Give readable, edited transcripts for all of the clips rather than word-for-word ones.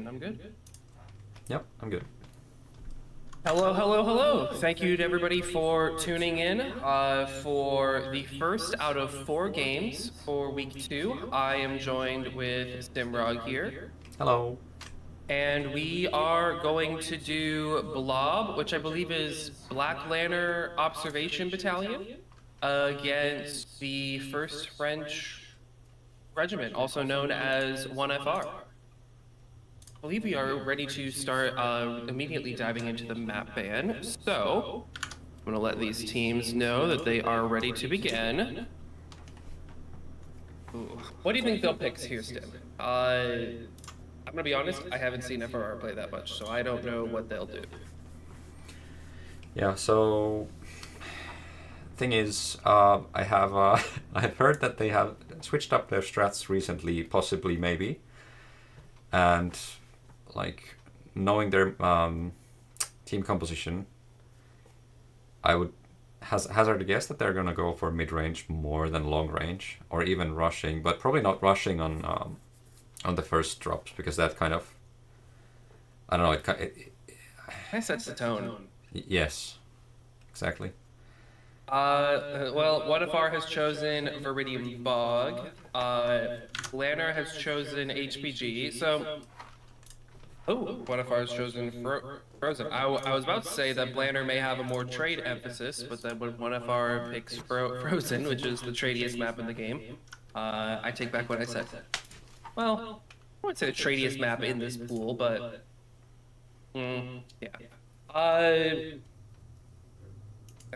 And I'm good. Yep, I'm good. Hello, hello, hello. Thank you to everybody for tuning in for the first out of 4 games for week 2. I am joined with Simrog here. Hello. And we are going to do Blob, which I believe is BLanner Observation Battalion, against the 1st French Regiment, also known as 1FR. I believe we are ready to start immediately diving into the map ban. So, I'm going to let these teams know that they are ready to begin. Ooh. What do you think they'll pick here, Stim? I'm going to be honest, I haven't seen FRR play that much, so I don't know what they'll do. Yeah, so thing is, I have I've heard that they have switched up their strats recently, possibly, maybe, and like knowing their team composition, I would hazard a guess that they're gonna go for mid range more than long range, or even rushing, but probably not rushing on the first drops, because that kind of, I don't know, That sets the tone. Yes, exactly. Well, 1FR has chosen Viridian Bog. BLanner has chosen HPG. So, 1FR has chosen Frozen. I was about to say that BLanner may have a more trade emphasis, but then when 1FR picks Frozen, which is the tradiest map in the game, I take back what I said. Well, I wouldn't say the tradiest map in this pool, but yeah. I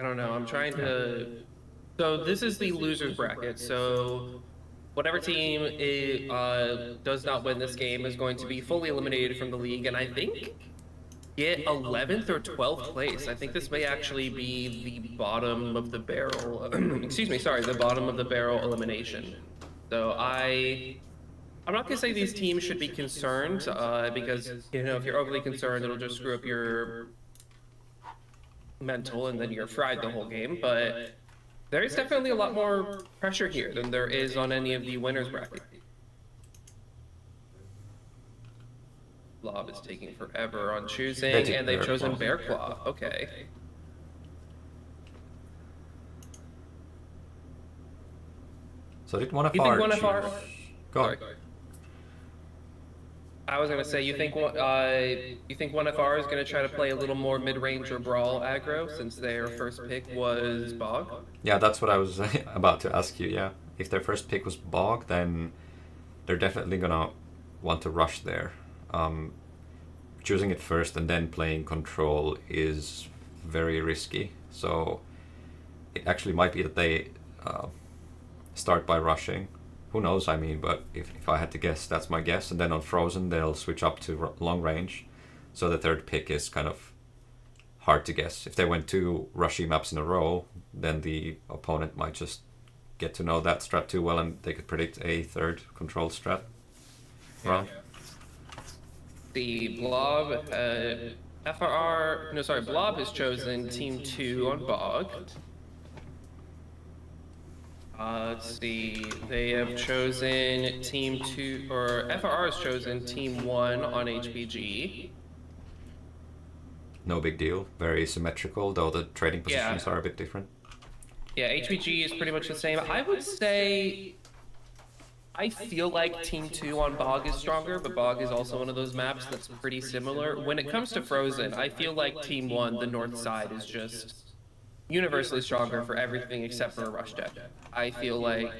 don't know. I'm trying to. So this is the losers bracket. So whatever team does not win this game is going to be fully eliminated from the league, and I think get 11th or 12th place. I think this may actually be the bottom of the barrel. Excuse me. Sorry, the bottom of the barrel elimination. So I'm not gonna say these teams should be concerned because if you're overly concerned, it'll just screw up your mental and then you're fried the whole game. But there is definitely a lot more pressure here than there is on any of the winners bracket. Blob is taking forever on choosing, and they've chosen Bear Claw. Okay. So did 1FR? You think 1FR? Go on. I was gonna say, you think 1FR is gonna try to play a little more mid-range or brawl aggro since their first pick was Bog? Yeah, that's what I was about to ask you. Yeah, if their first pick was Bog, then they're definitely gonna want to rush there. Choosing it first and then playing control is very risky. So it actually might be that they start by rushing. Who knows, I mean, but if I had to guess, that's my guess. And then on Frozen, they'll switch up to long range. So the third pick is kind of hard to guess. If they went 2 rushy maps in a row, then the opponent might just get to know that strat too well, and they could predict a third control strat round. The Blob, Blob has chosen Team 2 on Bog. Let's see, they have chosen Team 2, or FRR has chosen Team 1 on HPG. No big deal, very symmetrical, though the trading positions are a bit different. Yeah, HPG is pretty much the same. I would say, I feel like Team 2 on Bog is stronger, but Bog is also one of those maps that's pretty similar. When it comes to Frozen, I feel like Team 1, the north side, is just universally stronger for everything except for a rush deck. I feel like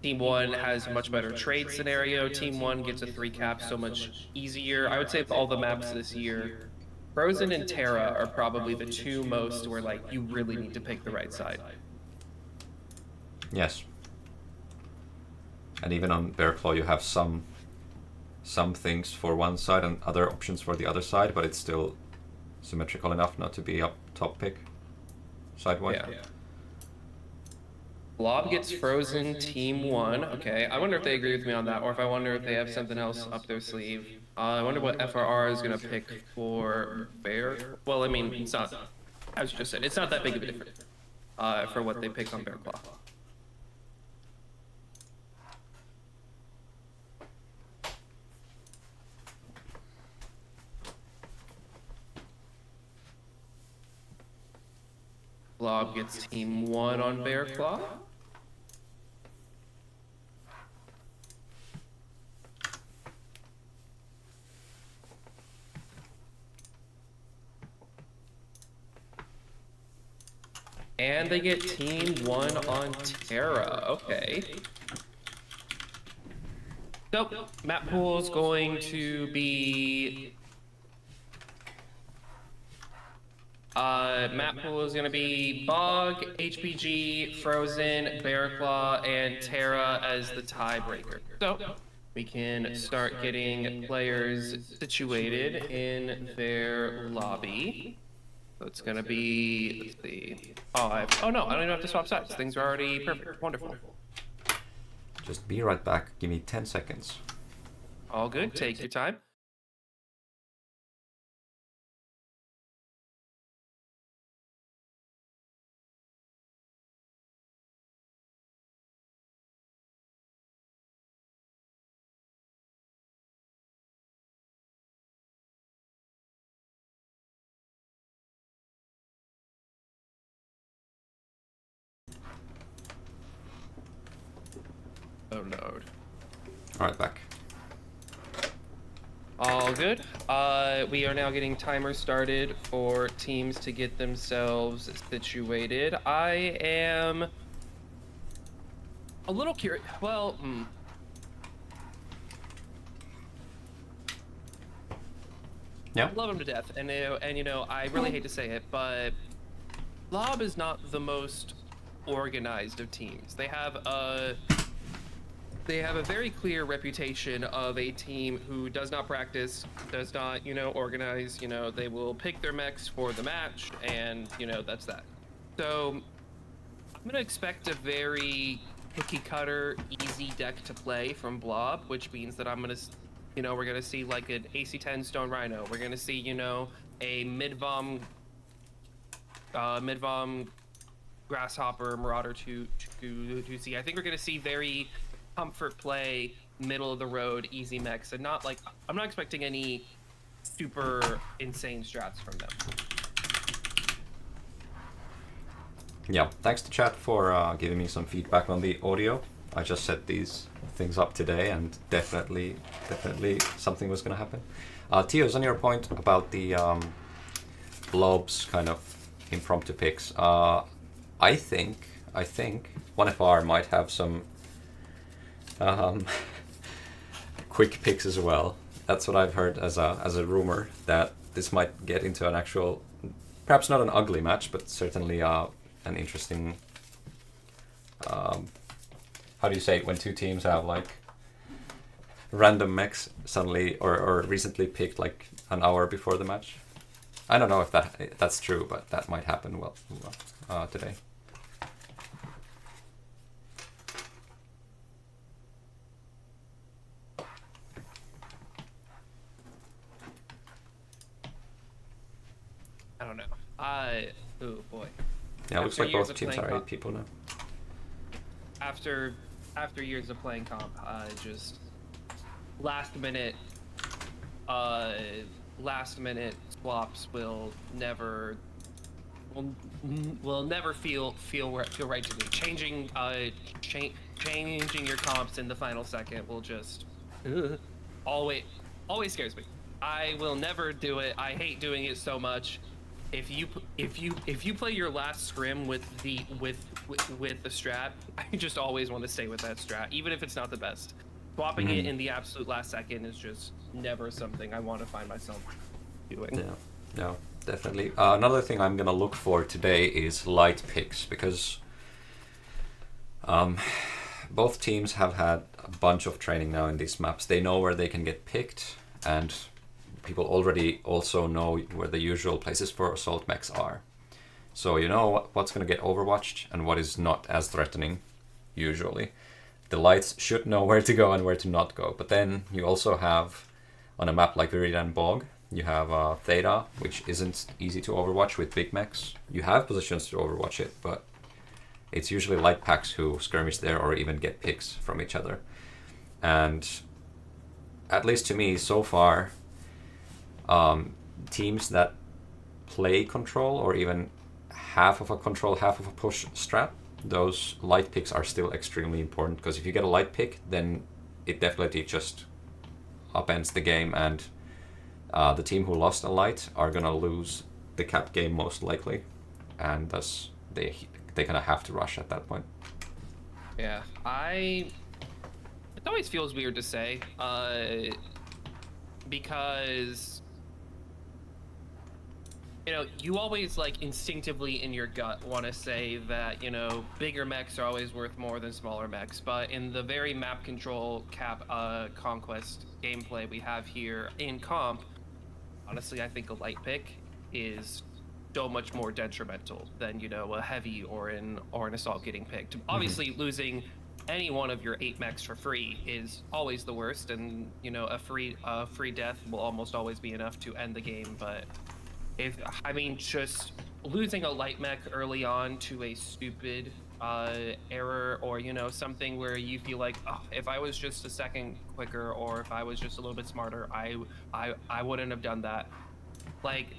Team 1 has a much better trade scenario. Team 1 gets a 3 cap so much easier. I would say of all the maps this year, Frozen and Terra are probably the 2 most where like you really need to pick the right side. Yes. And even on Bear Claw you have some things for one side and other options for the other side, but it's still symmetrical enough not to be up top pick side-wise. Yeah. Blob gets Frozen Team 1. Okay, I wonder if they agree with me on that, or if I wonder if they have something else up their sleeve. I wonder what FRR is going to pick for Bear. Well, I mean, it's not, as you just said, it's not that big of a difference for what they picked on Bear Claw. Blob gets team 1 on Bear Claw. And they get team 1 on Terra. Okay. So, map pool is going to be... map pool is going to be Bog, HPG, Frozen, Bear Claw, and Terra as the tiebreaker. So, we can start getting players situated in their lobby. So it's going to be, let's see, oh no, I don't even have to swap sides. Things are already perfect. Wonderful. Just be right back. Give me 10 seconds. All good. Take your time. Oh, Lord. All right, back. All good. We are now getting timers started for teams to get themselves situated. I am a little curious. Well, Yeah. I love him to death, and you know, I really hate to say it, but Lob is not the most organized of teams. They have a very clear reputation of a team who does not practice, does not, you know, organize. You know, they will pick their mechs for the match, and you know, that's that. So I'm gonna expect a very cookie cutter, easy deck to play from Blob, which means that I'm gonna, you know, we're gonna see like an AC-10 Stone Rhino. We're gonna see, you know, a mid-vom Grasshopper Marauder to see. I think we're gonna see very comfort play, middle of the road, easy mechs, and not like, I'm not expecting any super insane strats from them. Yeah, thanks to chat for giving me some feedback on the audio. I just set these things up today, and definitely something was going to happen. Teos, on your point about the blobs kind of impromptu picks, I think 1FR might have some quick picks as well. That's what I've heard as a rumor, that this might get into an actual, perhaps not an ugly match, but certainly an interesting. How do you say it when two teams have like random mechs suddenly or recently picked like an hour before the match? I don't know if that's true, but that might happen today. I don't know. Oh boy. Yeah, it looks like both teams are 8 people now. After years of playing comp, just last minute swaps will never feel right to me. Changing your comps in the final second will just always scares me. I will never do it. I hate doing it so much. If you play your last scrim with the strat, I just always want to stay with that strat, even if it's not the best. Swapping it in the absolute last second is just never something I want to find myself doing. Yeah, definitely. Another thing I'm gonna look for today is light picks, because both teams have had a bunch of training now in these maps. They know where they can get picked, and people already also know where the usual places for assault mechs are. So you know what's going to get overwatched and what is not as threatening, usually. The lights should know where to go and where to not go. But then you also have, on a map like Viridian Bog, you have Theta, which isn't easy to overwatch with big mechs. You have positions to overwatch it, but it's usually light packs who skirmish there or even get picks from each other. And at least to me, so far, teams that play control or even half of a control, half of a push strat, those light picks are still extremely important, because if you get a light pick, then it definitely just upends the game, and the team who lost a light are gonna lose the cap game most likely, and thus they kind of have to rush at that point. Yeah, it always feels weird to say, because you always like instinctively in your gut want to say that bigger mechs are always worth more than smaller mechs, but in the very map control cap conquest gameplay we have here in comp, honestly, I think a light pick is so much more detrimental than a heavy or an assault getting picked. Obviously, losing any one of your 8 mechs for free is always the worst, and a free death will almost always be enough to end the game. But just losing a light mech early on to a stupid error, or something where you feel like, oh, if I was just a second quicker, or if I was just a little bit smarter, I wouldn't have done that. Like,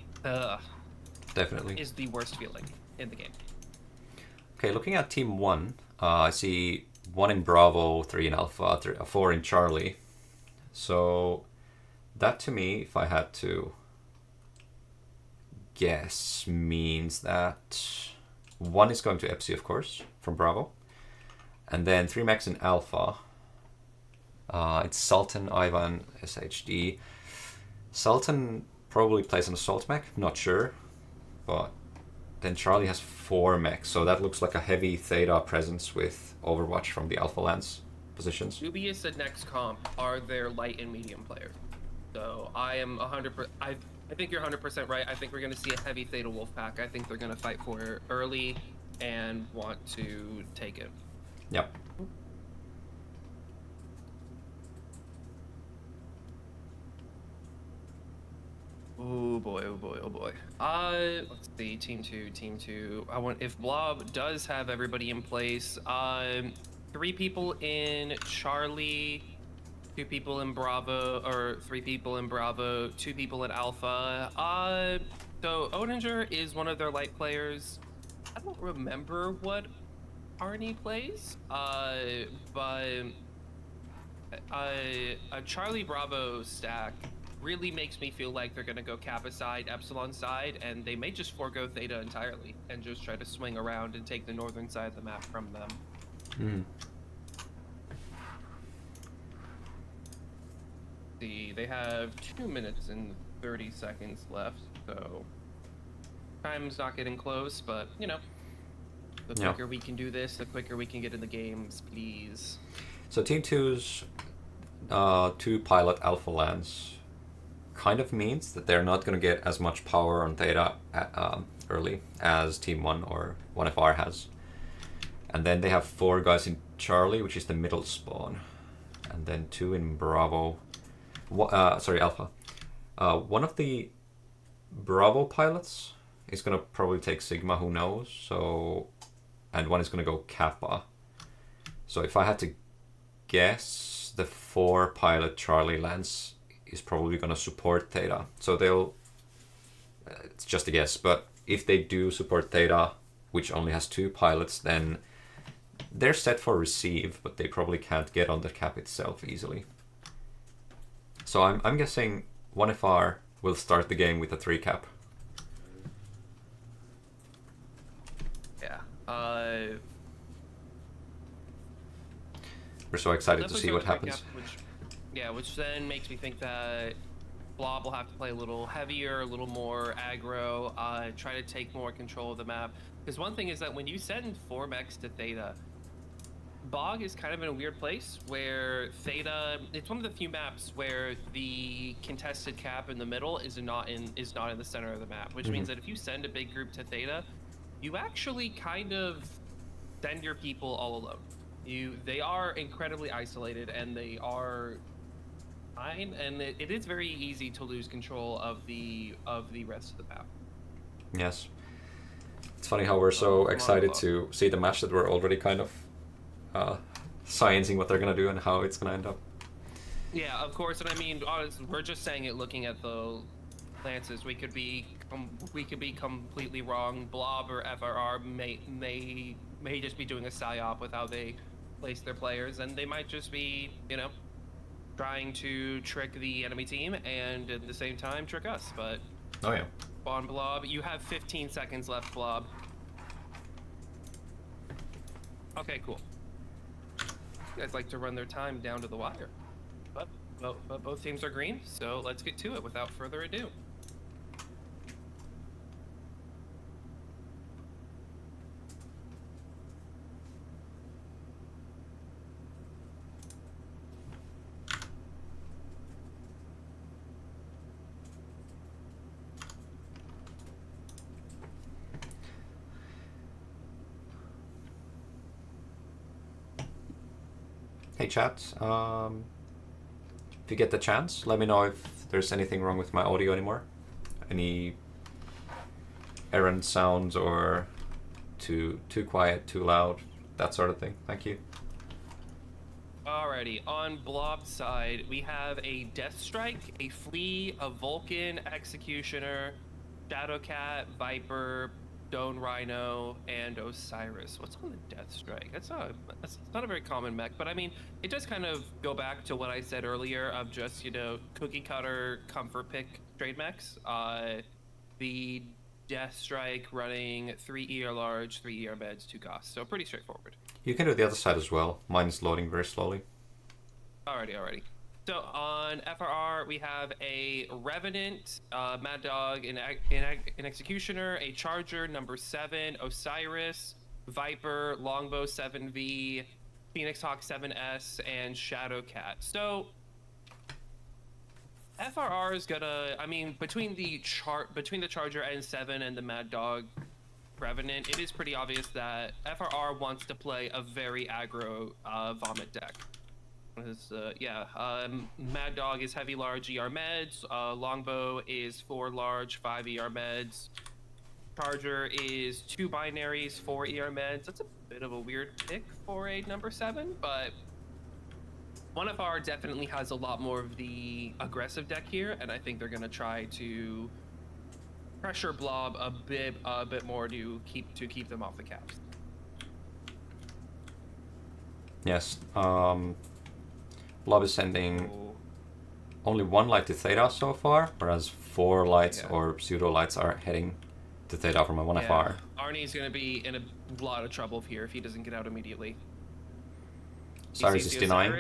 definitely is the worst feeling in the game. Okay, looking at Team 1, I see 1 in Bravo, 3 in Alpha, 4 in Charlie. So that to me, if I had to guess, means that 1 is going to EPSI, of course, from Bravo. And then 3 mechs in Alpha. It's Sultan, Ivan, SHD. Sultan probably plays an assault mech, not sure. But then Charlie has 4 mechs, so that looks like a heavy Theta presence with Overwatch from the Alpha Lance positions. Dubious at next comp are their light and medium players. So I am 100%. I think you're 100% right. I think we're going to see a heavy Theta Wolfpack. I think they're going to fight for it early and want to take it. Yep. Oh boy, oh boy, oh boy. Let's see, team two. I want, if Blob does have everybody in place, 3 people in Charlie, 2 people in Bravo, or 3 people in Bravo, 2 people in Alpha. So Odinger is one of their light players. I don't remember what Arnie plays, but a Charlie Bravo stack really makes me feel like they're going to go Kappa side, Epsilon side, and they may just forego Theta entirely and just try to swing around and take the northern side of the map from them. See, they have 2 minutes and 30 seconds left, so time's not getting close, but the quicker we can do this, the quicker we can get in the games, please. So Team 2's 2 pilot Alpha Lance kind of means that they're not going to get as much power on Theta early as Team 1 or 1FR has. And then they have 4 guys in Charlie, which is the middle spawn. And then 2 in Bravo. Alpha. One of the Bravo pilots is going to probably take Sigma, who knows. And 1 is going to go Kappa. So if I had to guess, the 4 pilot Charlie Lance is probably going to support Theta. So it's just a guess, but if they do support Theta, which only has 2 pilots, then they're set for receive, but they probably can't get on the cap itself easily. So I'm guessing 1FR will start the game with a 3 cap. Yeah. We're so excited to see what happens. Which then makes me think that Blob will have to play a little heavier, a little more aggro, try to take more control of the map. Because one thing is that when you send 4 mechs to Theta, Bog is kind of in a weird place where Theta, it's one of the few maps where the contested cap in the middle is not in the center of the map, which means that if you send a big group to Theta, you actually kind of send your people all alone. They are incredibly isolated, and they are fine, and it is very easy to lose control of the rest of the map. Yes. It's funny how we're so excited to see the match that we're already kind of sciencing what they're going to do and how it's going to end up. Yeah, of course, and I mean, honestly, we're just saying it looking at the Lances. We could be we could be completely wrong. Blob or FRR may just be doing a psyop with how they place their players, and they might just be, you know, trying to trick the enemy team and at the same time trick us. But Oh yeah. on Blob, you have 15 seconds left, Blob. Okay, cool. You guys like to run their time down to the wire. But both teams are green, so let's get to it without further ado. Hey chat, if you get the chance, let me know if there's anything wrong with my audio anymore. Any errant sounds or too quiet, too loud, that sort of thing. Thank you. Alrighty, on Blob's side, we have a Death Strike, a Flea, a Vulcan, Executioner, Shadowcat, Viper, Stone Rhino, and Osiris. What's on the Death Strike? That's not a very common mech, but I mean, it does kind of go back to what I said earlier of just, you know, cookie cutter comfort pick trade mechs. The Death Strike running 3 ER large, 3 ER meds, 2 costs, so pretty straightforward. You can do the other side as well. Mine is loading very slowly. Alrighty. So on FRR, we have a Revenant, Mad Dog, an Executioner, a Charger, number 7, Osiris, Viper, Longbow 7V, Phoenix Hawk 7S, and Shadowcat. So FRR is gonna, I mean, between the Charger N7 and the Mad Dog Revenant, it is pretty obvious that FRR wants to play a very aggro Vomit deck. Mad Dog is heavy large ER meds, Longbow is 4 large 5 ER meds, Charger is 2 binaries 4 ER meds. That's a bit of a weird pick for a number 7, but 1FR definitely has a lot more of the aggressive deck here, and I think they're gonna try to pressure Blob a bit more to keep them off the caps. Yes. Blob is sending only 1 light to Theta so far, whereas 4 lights or pseudo lights are heading to Theta from a 1FR. Arnie's gonna be in a lot of trouble here if he doesn't get out immediately. Cyrus is denying.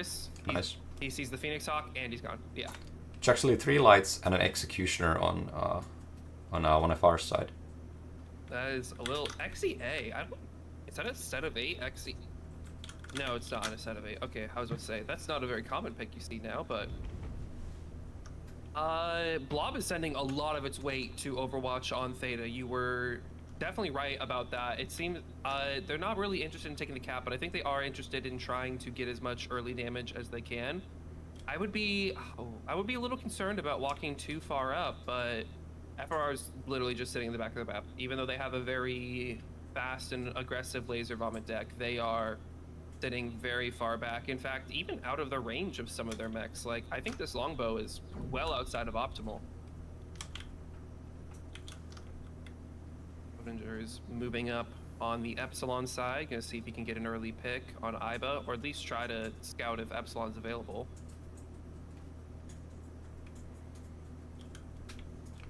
Nice. He sees the Phoenix Hawk and he's gone. Yeah. It's actually 3 lights and an Executioner on 1FR's side. That is a little XEA. Is that a set of 8 XE? No, it's not a set of 8. Okay, I was about to say that's not a very common pick you see now, but Blob is sending a lot of its weight to Overwatch on Theta. You were definitely right about that. It seems they're not really interested in taking the cap, but I think they are interested in trying to get as much early damage as they can. I would be a little concerned about walking too far up, but FRR is literally just sitting in the back of the map. Even though they have a very fast and aggressive laser vomit deck, they are sitting very far back. In fact, even out of the range of some of their mechs. Like, I think this longbow is well outside of optimal. Avenger is moving up on the Epsilon side. Gonna see if he can get an early pick on Iba, or at least try to scout if Epsilon's available.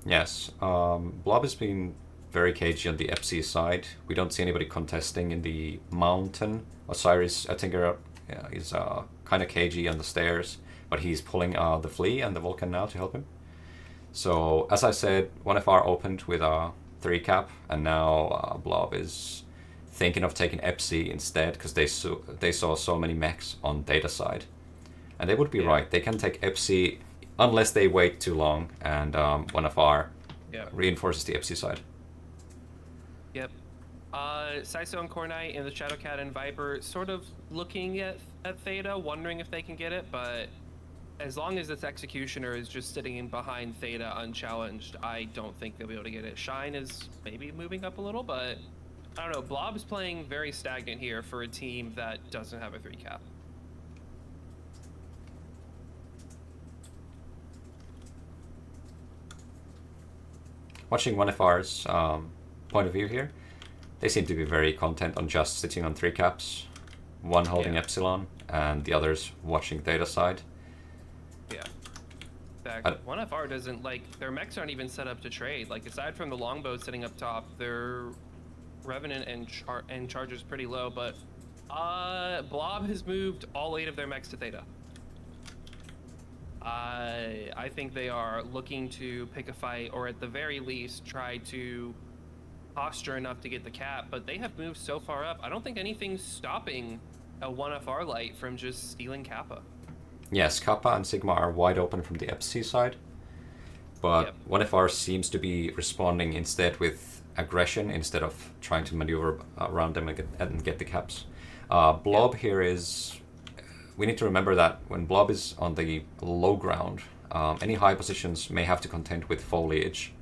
Yes, Blob has been very cagey on the FC side. We don't see anybody contesting in the mountain. Osiris, I think, is kind of cagey on the stairs, but he's pulling the Flea and the Vulcan now to help him. So, as I said, 1FR opened with a 3 cap, and now Blob is thinking of taking FC instead, because they saw so many mechs on data side. And they would be right. They can take FC unless they wait too long, and 1FR reinforces the FC side. Yep. Saiso and Cornite and the Shadowcat and Viper sort of looking at Theta, wondering if they can get it, but as long as this Executioner is just sitting in behind Theta unchallenged, I don't think they'll be able to get it. Shine is maybe moving up a little, but I don't know. Blob is playing very stagnant here for a team that doesn't have a 3 cap. watching 1FR's point of view here, they seem to be very content on just sitting on 3 caps, one holding Epsilon, and the others watching Theta side. Yeah. In fact, 1FR doesn't, like, their mechs aren't even set up to trade. Like, aside from the longbow sitting up top, their Revenant and Charger's pretty low, but Blob has moved all 8 of their mechs to Theta. I think they are looking to pick a fight, or at the very least try to posture enough to get the cap, but they have moved so far up. I don't think anything's stopping a 1FR light from just stealing Kappa. Yes, Kappa and Sigma are wide open from the FC side, but 1FR seems to be responding instead with aggression instead of trying to maneuver around them and get the caps. Blob here is... We need to remember that when Blob is on the low ground, any high positions may have to contend with foliage.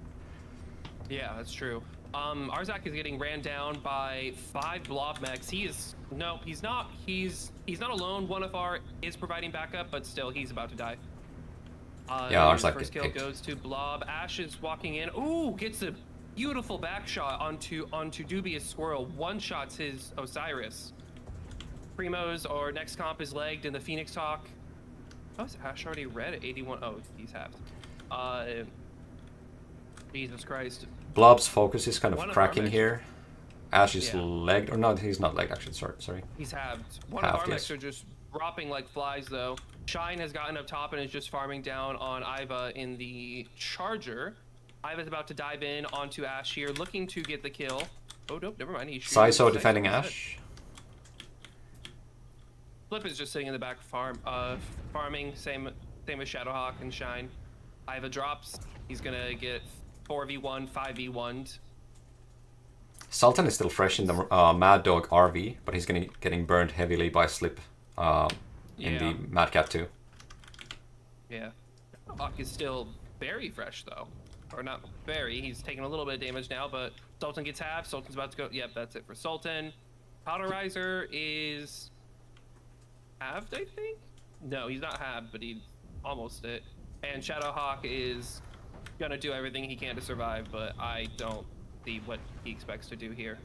Yeah, that's true. Arzak is getting ran down by 5 Blob mechs. No, he's not. He's not alone. 1FR is providing backup, but still, he's about to die. Yeah, Arzak first kill goes to Blob. Ash is walking in. Ooh, gets a beautiful back shot onto Dubious Squirrel. One-shots his Osiris. Primo's or next comp is legged in the Phoenix Hawk. Oh, is Ash already red at 81? Oh, he's halved. Jesus Christ. Blob's focus is kind of cracking here. Ash is legged, or no, he's not legged actually, sorry. He's halved. One of our mechs are just dropping like flies though. Shine has gotten up top and is just farming down on Iva in the Charger. Iva's about to dive in onto Ash here, looking to get the kill. Oh, nope, never mind. He's Saiso defending Ash. Flip is just sitting in the back farming, same as Shadowhawk and Shine. Iva drops. He's gonna get 4v1, 5v1'd. Sultan is still fresh in the Mad Dog RV, but he's getting burned heavily by Slip in the Mad Cat 2. Yeah. Hawk is still very fresh though. Or not very, he's taking a little bit of damage now, but Sultan gets half. Sultan's about to go. Yep, that's it for Sultan. Powderizer is halved, I think? No, he's not halved, but he's almost it. And Shadowhawk is gonna do everything he can to survive, but I don't see what he expects to do here.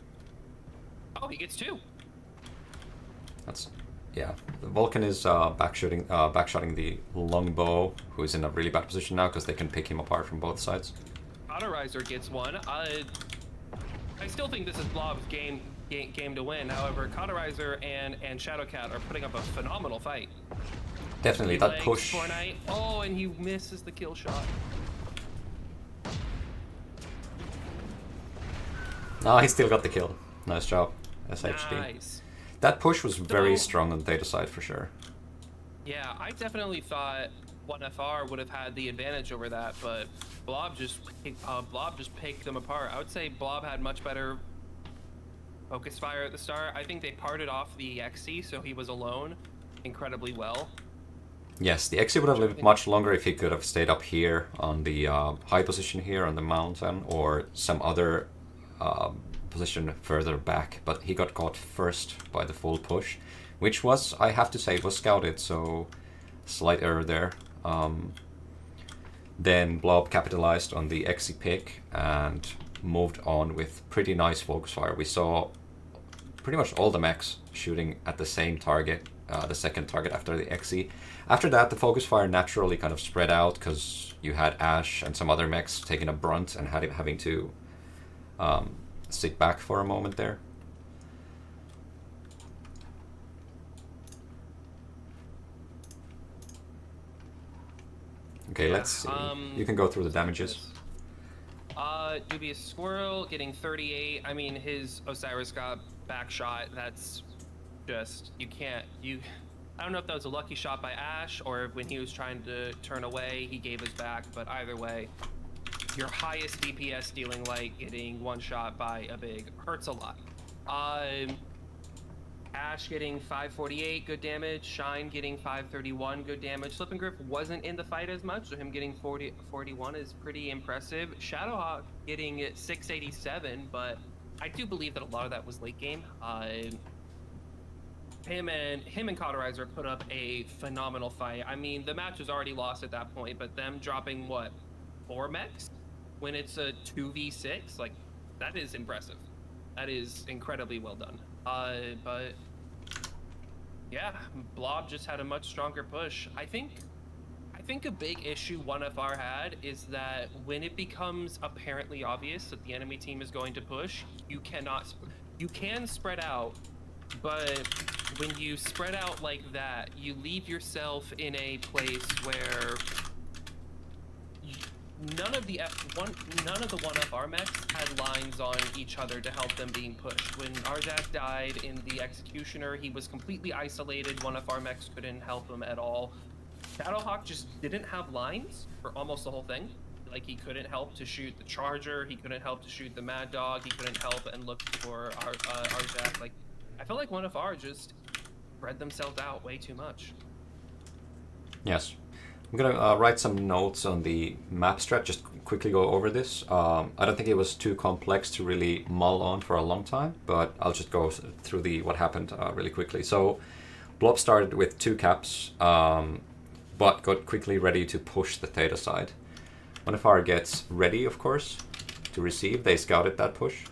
Oh, he gets 2. Yeah. The Vulcan is backshotting the longbow, who is in a really bad position now because they can pick him apart from both sides. Powderizer gets 1. I still think this is Blob's game to win. However, Cauterizer and Shadowcat are putting up a phenomenal fight. Definitely, that push. Fortnite. Oh, and he misses the kill shot. Ah, he still got the kill. Nice job, SHD. Nice. That push was very strong on the Theta side for sure. Yeah, I definitely thought 1FR would have had the advantage over that, but Blob just picked them apart. I would say Blob had much better focus fire at the start. I think they parted off the XC, so he was alone incredibly well. Yes, the XC would have lived much longer if he could have stayed up here on the high position here on the mountain, or some other position further back, but he got caught first by the full push, which was, I have to say, it was scouted, so slight error there. Then Blob capitalized on the XC pick and moved on with pretty nice focus fire. We saw pretty much all the mechs shooting at the same target, the second target after the XC. After that, the focus fire naturally kind of spread out because you had Ash and some other mechs taking a brunt and having to sit back for a moment there. Okay, let's see. You can go through the damages. Dubious Squirrel getting 38. I mean, his Osiris got back shot. That's just, I don't know if that was a lucky shot by Ash or when he was trying to turn away, he gave his back, but either way, your highest DPS dealing light getting one shot by a big hurts a lot. Ash getting 548 good damage, Shine getting 531 good damage. Slip and Griff wasn't in the fight as much, so him getting 41 is pretty impressive. Shadowhawk getting 687, but I do believe that a lot of that was late game. Him and Cauterizer put up a phenomenal fight. I mean, the match was already lost at that point, but them dropping what, 4 mechs when it's a 2v6, like, that is impressive. That is incredibly well done. But yeah, Blob just had a much stronger push. I think a big issue 1FR had is that when it becomes apparently obvious that the enemy team is going to push, you can spread out, but when you spread out like that, you leave yourself in a place where none of the 1FR mechs had lines on each other to help them being pushed. When Arzak died in the Executioner, he was completely isolated. 1FR mechs couldn't help him at all. Shadowhawk just didn't have lines for almost the whole thing. Like, he couldn't help to shoot the Charger, he couldn't help to shoot the Mad Dog, he couldn't help and look for Arzak. Like, I feel like 1FR just spread themselves out way too much. Yes. I'm gonna write some notes on the map strat, just quickly go over this. I don't think it was too complex to really mull on for a long time, but I'll just go through what happened really quickly. So Blob started with 2 caps, but got quickly ready to push the Theta side. 1FR gets ready, of course, to receive. They scouted that push.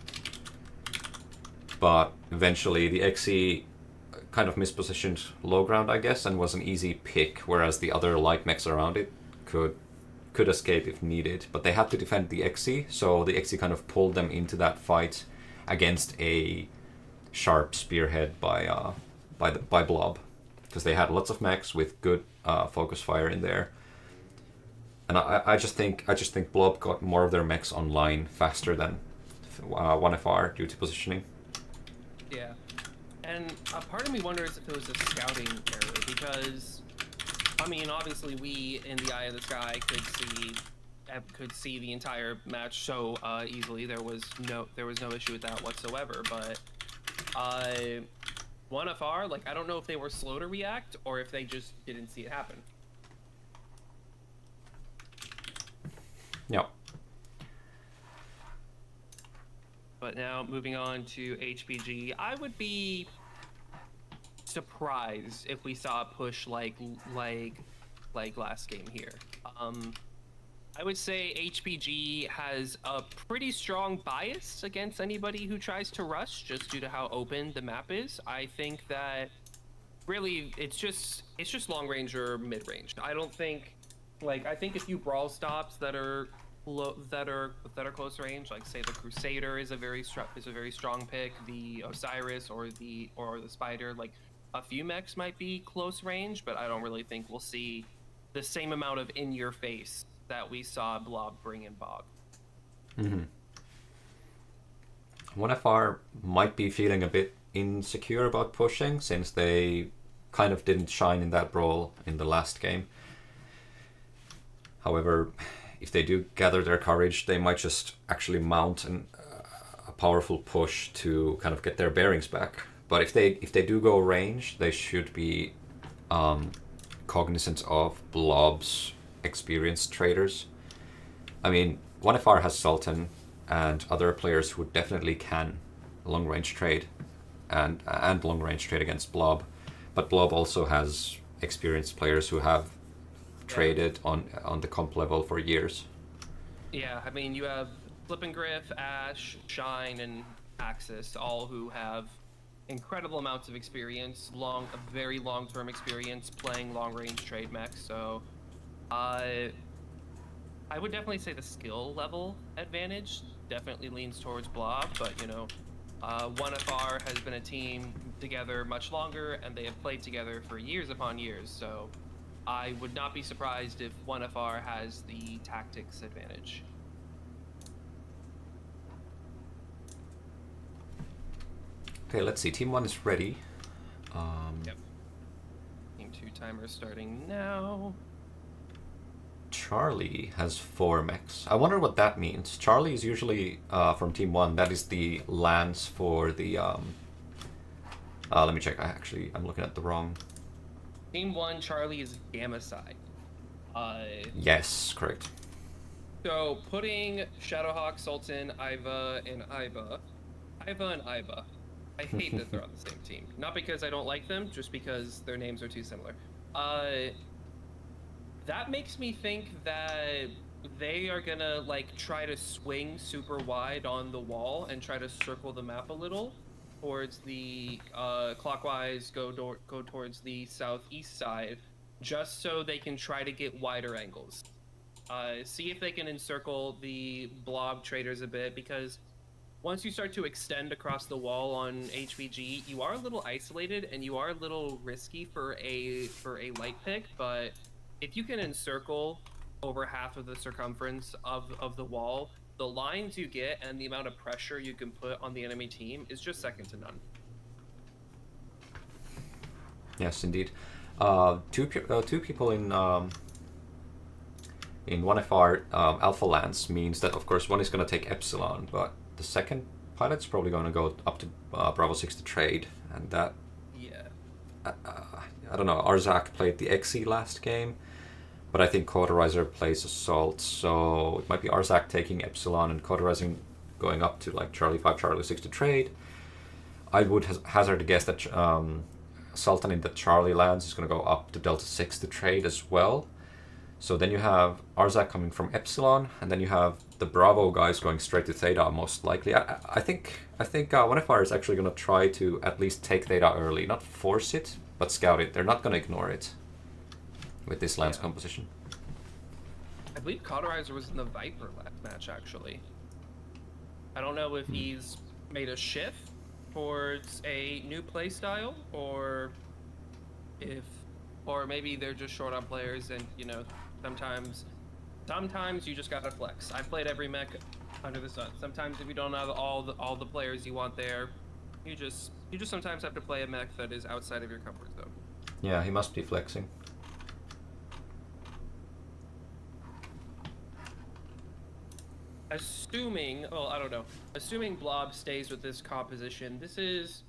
But eventually the XE kind of mispositioned low ground, I guess, and was an easy pick, whereas the other light mechs around it could escape if needed. But they had to defend the XE, so the XE kind of pulled them into that fight against a sharp spearhead by Blob, because they had lots of mechs with good focus fire in there. And I just think Blob got more of their mechs online faster than 1FR due to positioning. Yeah. And a part of me wonders if it was a scouting error, because, I mean, obviously we, in the eye of the sky, could see the entire match so easily. There was no issue with that whatsoever. But 1FR, like, I don't know if they were slow to react or if they just didn't see it happen. Yeah. But now, moving on to HPG, I would be surprised if we saw a push like last game here. I would say HPG has a pretty strong bias against anybody who tries to rush, just due to how open the map is. I think that really it's just long range or mid range. I don't think, like, I think a few brawl stops that are close range, like say the Crusader is a very strong pick, the Osiris or the Spider. Like, a few mechs might be close range, but I don't really think we'll see the same amount of in your face that we saw Blob bring in Bog. 1FR might be feeling a bit insecure about pushing, since they kind of didn't shine in that brawl in the last game. However, if they do gather their courage, they might just actually mount a powerful push to kind of get their bearings back. But if they do go range, they should be cognizant of Blob's experienced traders. I mean, 1FR has Sultan and other players who definitely can long range trade and long range trade against Blob, but Blob also has experienced players who have traded on the comp level for years. Yeah, I mean, you have Flippin' Griff, Ash, Shine, and Axis, all who have incredible amounts of experience, very long-term experience playing long-range trade mechs. So, I would definitely say the skill level advantage definitely leans towards Blob, but 1FR has been a team together much longer, and they have played together for years upon years. So, I would not be surprised if 1FR has the tactics advantage. Okay, let's see. Team 1 is ready. Yep. Team 2 timer starting now. Charlie has 4 mechs. I wonder what that means. Charlie is usually from Team 1. That is the lance for the... let me check. I'm looking at the wrong... Team 1, Charlie is Gamma side. Yes, correct. So, putting Shadowhawk, Sultan, Iva, and Iba. I hate that they're on the same team. Not because I don't like them, just because their names are too similar. That makes me think that they are gonna like try to swing super wide on the wall and try to circle the map a little towards the clockwise, go towards the southeast side, just so they can try to get wider angles. See if they can encircle the blob traders a bit, because once you start to extend across the wall on HVG, you are a little isolated and you are a little risky for a light pick. But if you can encircle over half of the circumference of the wall, the lines you get and the amount of pressure you can put on the enemy team is just second to none. Yes, indeed. Two people in one of our alpha lands means that, of course, one is going to take Epsilon, but the second pilot's probably going to go up to Bravo 6 to trade, and that... Yeah. I don't know, Arzak played the XE last game, but I think Cauterizer plays Assault, so it might be Arzak taking Epsilon and Cauterizing going up to like Charlie 5, Charlie 6 to trade. I would hazard a guess that Sultan in the Charlie lands is going to go up to Delta 6 to trade as well. So then you have Arzak coming from Epsilon, and then you have the Bravo guys going straight to Theta, most likely. I think one of ours is actually going to try to at least take Theta early, not force it, but scout it. They're not going to ignore it with this land's composition. I believe Cauterizer was in the Viper match, actually. I don't know if he's made a shift towards a new playstyle, or maybe they're just short on players, and you know, sometimes you just gotta flex. I've played every mech under the sun. Sometimes if you don't have all the players you want there, you just sometimes have to play a mech that is outside of your comfort zone. Yeah, he must be flexing. Assuming, well, I don't know. Assuming Blob stays with this composition, this is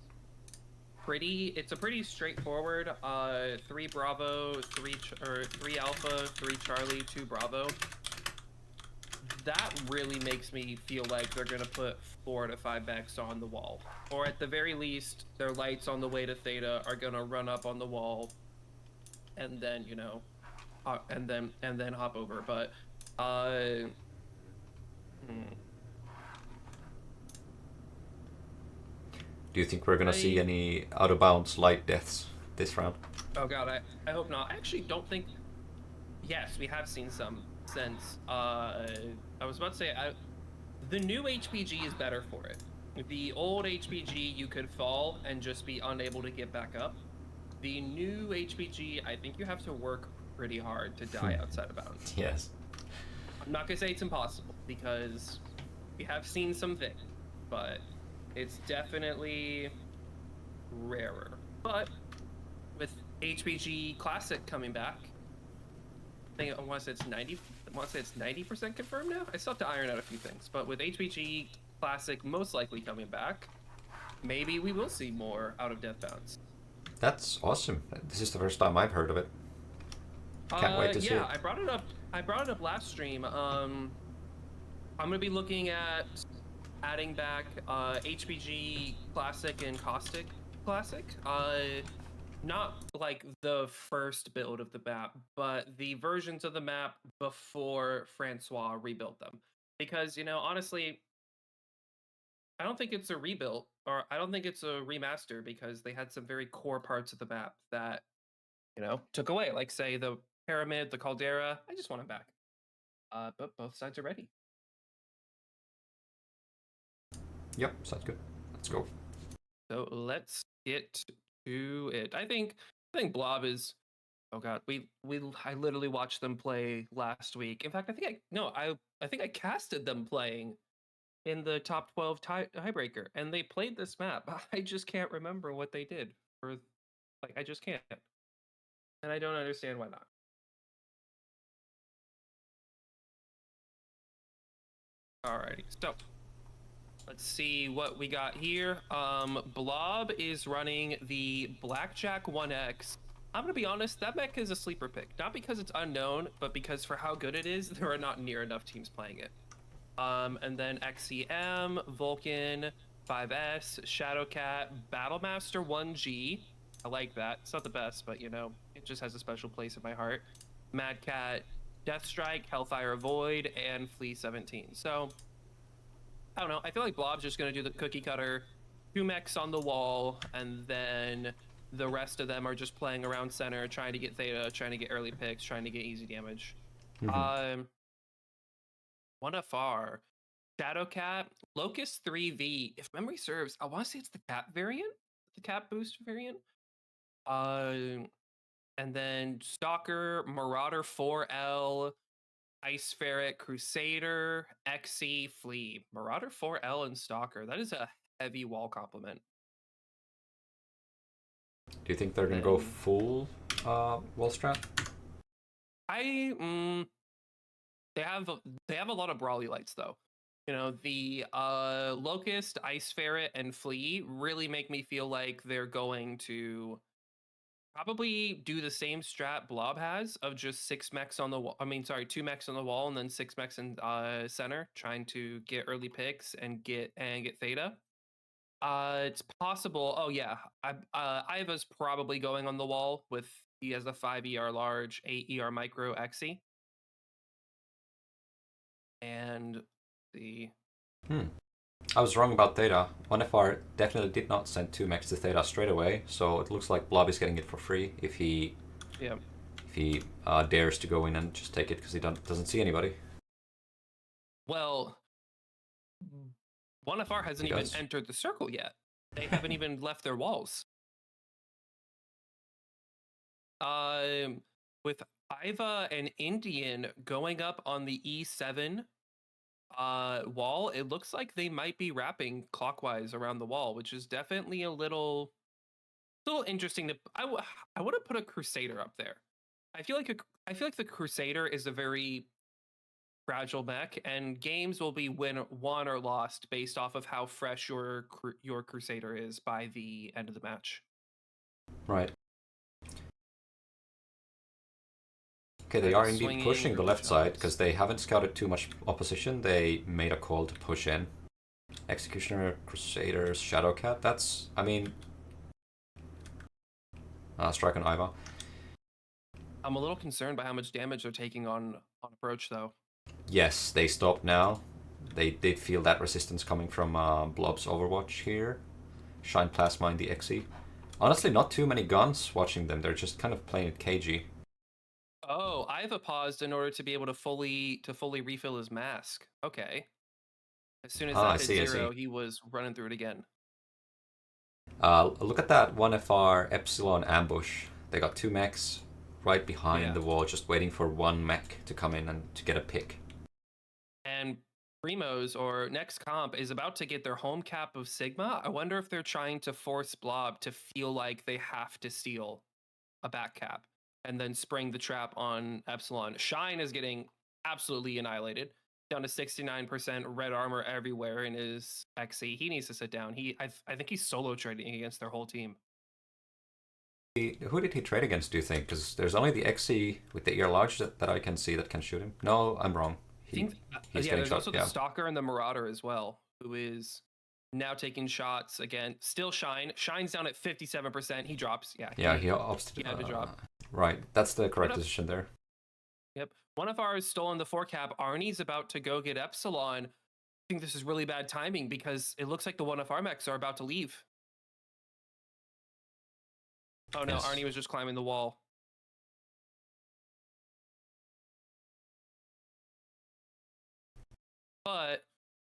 it's a pretty straightforward 3 Bravo, 3 Alpha, 3 Charlie, 2 Bravo. That really makes me feel like they're gonna put 4 to 5 mechs on the wall, or at the very least, their lights on the way to Theta are gonna run up on the wall, and then you know, and then hop over. But Do you think we're gonna see any out of bounds light deaths this round? Oh god, I hope not. I actually don't think. Yes, we have seen some since. I was about to say, the new HPG is better for it. The old HPG, you could fall and just be unable to get back up. The new HPG, I think you have to work pretty hard to die outside of bounds. Yes. I'm not gonna say it's impossible, because we have seen some things, but it's definitely rarer. But with HPG Classic coming back, I want to say it's 90% confirmed now. I still have to iron out a few things, but with HPG Classic most likely coming back, maybe we will see more out of death bounds. That's awesome. This is the first time I've heard of it. Can't wait to see it. Yeah, I brought it up last stream. I'm gonna be looking at adding back HPG Classic and Caustic Classic. Not like the first build of the map, but the versions of the map before Francois rebuilt them. Because, you know, honestly, I don't think it's a rebuild, or I don't think it's a remaster, because they had some very core parts of the map that, you know, took away. Like, say, the pyramid, the caldera. I just want them back. But both sides are ready. Yep, sounds good. Let's go. So let's get to it. I think Blob is. Oh god, I literally watched them play last week. In fact, I think I casted them playing in the top 12 tiebreaker, and they played this map. I just can't remember what they did, or like I just can't, and I don't understand why not. Alrighty, so let's see what we got here. Blob is running the Blackjack 1X. I'm gonna be honest, that mech is a sleeper pick. Not because it's unknown, but because for how good it is, there are not near enough teams playing it. And then XCM, Vulcan, 5S, Shadowcat, Battlemaster 1G. I like that. It's not the best, but you know, it just has a special place in my heart. Mad Cat, Death Strike, Hellfire Void, and Flea 17. So I don't know. I feel like Blob's just going to do the cookie cutter, 2 mechs on the wall, and then the rest of them are just playing around center, trying to get Theta, trying to get early picks, trying to get easy damage. One FR, Shadowcat, Locust 3V. If memory serves, I want to say it's the Cap variant, the Cap boost variant. And then Stalker, Marauder 4L, Ice Ferret, Crusader, XC, Flea. Marauder 4L and Stalker. That is a heavy wall complement. Do you think they're gonna go full wall strat? They have a lot of brawly lights though. You know, the Locust, Ice Ferret, and Flea really make me feel like they're going to probably do the same strat Blob has of just 6 mechs on the wall. I mean, sorry, 2 mechs on the wall and then 6 mechs in center, trying to get early picks and get Theta. It's possible. Oh yeah, Iva's probably going on the wall with he has a 5 ER large, 8 ER micro XE. And the I was wrong about Theta. 1FR definitely did not send 2 mechs to Theta straight away, so it looks like Blob is getting it for free if he dares to go in and just take it because he doesn't see anybody. Well, 1FR hasn't even entered the circle yet. They haven't even left their walls. With Iva and Indian going up on the E7 wall, it looks like they might be wrapping clockwise around the wall, which is definitely a little interesting. I would have put a Crusader up there. I feel like the Crusader is a very fragile mech, and games will be won or lost based off of how fresh your Crusader is by the end of the match. Right. Okay, they are indeed pushing the left side because they haven't scouted too much opposition. They made a call to push in. Executioner, Crusaders, Shadowcat. That's, I mean, strike on Iva. I'm a little concerned by how much damage they're taking on approach, though. Yes, they stopped now. They did feel that resistance coming from Blob's Overwatch here. Shine Plasma in the XE. Honestly, not too many guns watching them. They're just kind of playing it cagey. Oh, Iva paused in order to be able to fully refill his mask. Okay. As soon as that hit 0, he was running through it again. Look at that 1FR Epsilon ambush. They got 2 mechs right behind the wall, just waiting for 1 mech to come in and to get a pick. And Primos, or Next Comp, is about to get their home cap of Sigma. I wonder if they're trying to force Blob to feel like they have to steal a back cap and then spring the trap on Epsilon. Shine is getting absolutely annihilated, down to 69%, red armor everywhere in his XE. He needs to sit down. I think he's solo trading against their whole team. Who did he trade against, do you think? Because there's only the XE with the ear large that I can see that can shoot him. No, I'm wrong. There's also the Stalker and the Marauder as well, who is now taking shots again. Still Shine's down at 57%. He drops. He had to drop. Right, that's the correct decision there. Yep. 1FR has stolen the 4 cap. Arnie's about to go get Epsilon. I think this is really bad timing because it looks like the 1FR mechs are about to leave. Oh no, Arnie was just climbing the wall. But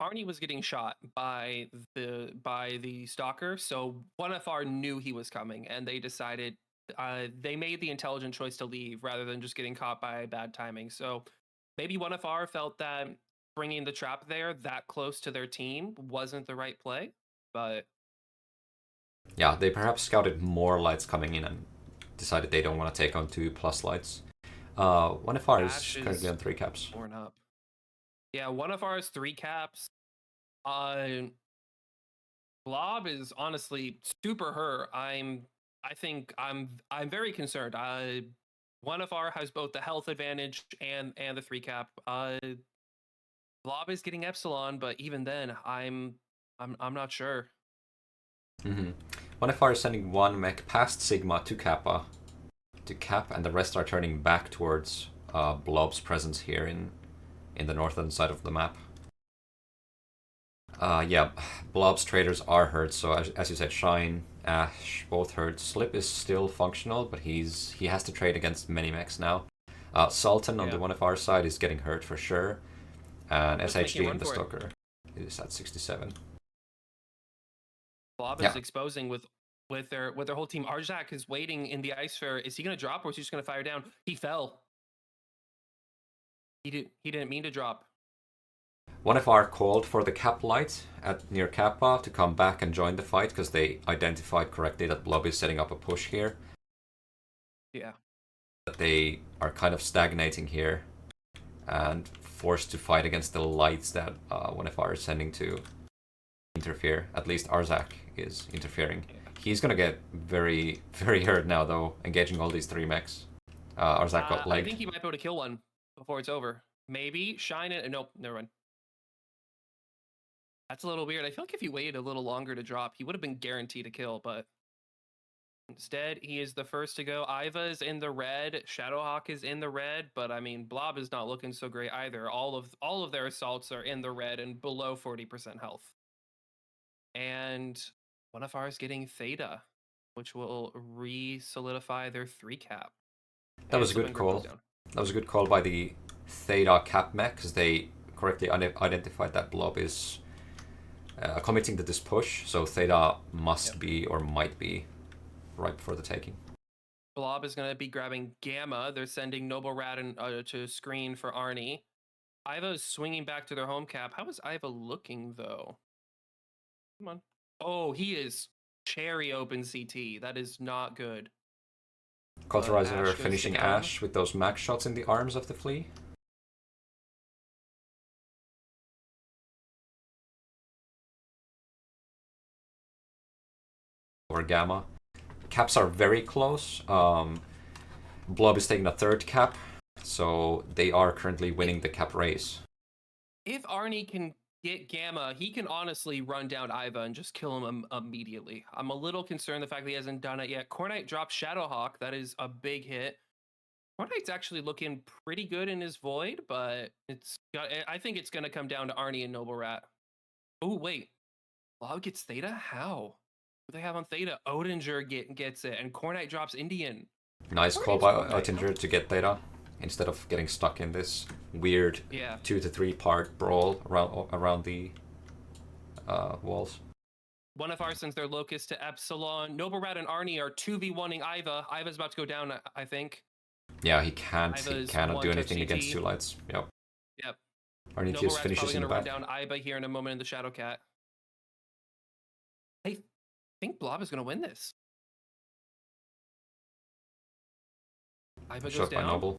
Arnie was getting shot by the Stalker, so 1FR knew he was coming, and they decided they made the intelligent choice to leave rather than just getting caught by bad timing. So maybe 1FR felt that bringing the trap there that close to their team wasn't the right play, but yeah, they perhaps scouted more lights coming in and decided they don't want to take on 2+ lights. 1FR is currently on 3 caps. Torn up. Yeah, 1FR is 3 caps. Blob is honestly super hurt. I think I'm very concerned. 1FR has both the health advantage and the 3 cap. Blob is getting Epsilon, but even then, I'm not sure. 1FR is sending 1 mech past Sigma to Kappa to cap, and the rest are turning back towards Blob's presence here in the northern side of the map. Yeah, Blob's traders are hurt, so as you said, Shine, Ash, both hurt. Slip is still functional, but he has to trade against many mechs now. Sultan on the one of our side is getting hurt for sure, and SHD in the Stalker is at 67. Blob is exposing with their whole team. Arzak is waiting in the ice fair. Is he gonna drop or is he just gonna fire down? He fell. He didn't mean to drop. One of our called for the cap light at near Kappa to come back and join the fight because they identified correctly that Blob is setting up a push here. Yeah. That they are kind of stagnating here and forced to fight against the lights that one of our is sending to interfere. At least Arzak is interfering. He's gonna get very, very hurt now though, engaging all these 3 mechs. Arzak got legged. I think he might be able to kill one before it's over. Maybe Shine it. Nope, never mind. That's a little weird. I feel like if he waited a little longer to drop, he would have been guaranteed a kill, but instead, he is the first to go. Iva is in the red. Shadowhawk is in the red, but I mean, Blob is not looking so great either. All of their assaults are in the red and below 40% health. And one of ours getting Theta, which will re-solidify their 3 cap. That was a good call. That was a good call by the Theta cap mech, because they correctly identified that Blob is committing to this push, so Theta must be or might be ripe for the taking. Blob is going to be grabbing Gamma. They're sending Noble Rat to screen for Arnie. Iva is swinging back to their home cap. How is Iva looking, though? Come on. Oh, he is cherry open CT. That is not good. Cauterizer finishing Ash with those max shots in the arms of the flea. Or Gamma. Caps are very close. Blob is taking a 3rd cap, so they are currently winning the cap race. If Arnie can get Gamma, he can honestly run down Iva and just kill him immediately. I'm a little concerned the fact that he hasn't done it yet. Cornite drops Shadowhawk. That is a big hit. Cornite's actually looking pretty good in his Void, but I think it's going to come down to Arnie and Noble Rat. Oh, wait. Blob gets Theta? How? What do they have on Theta? Odinger gets it, and Cornite drops Indian. Nice call by Odinger to get Theta, instead of getting stuck in this weird 2 to 3 part brawl around the walls. One of ours sends their Locust to Epsilon. Noble Rat and Arnie are 2v1ing Iva. Iva's about to go down, I think. Yeah, he cannot do anything against 2 lights. Yep. Arnie just finishes in the back. Run down Iva here in a moment in the Shadow Cat. I think Blob is going to win this. Iva goes down. By Noble.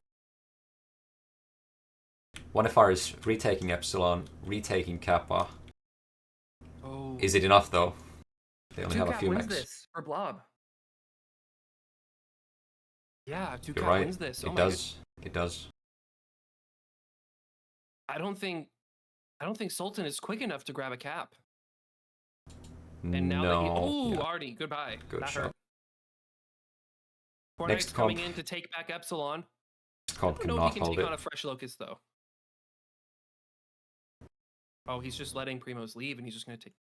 One of ours is retaking Epsilon, retaking Kappa. Oh. Is it enough though? They only have a few wins mechs. This for Blob. Yeah, 2 You're cap right. wins this. It does. It does. I don't think Sultan is quick enough to grab a cap. And now Arnie, goodbye. Good that shot. Hurt. Cornite's coming in to take back Epsilon. Next comp I don't know if he can take it. on a fresh Locust though. Oh, he's just letting Primos leave, and he's just going to take.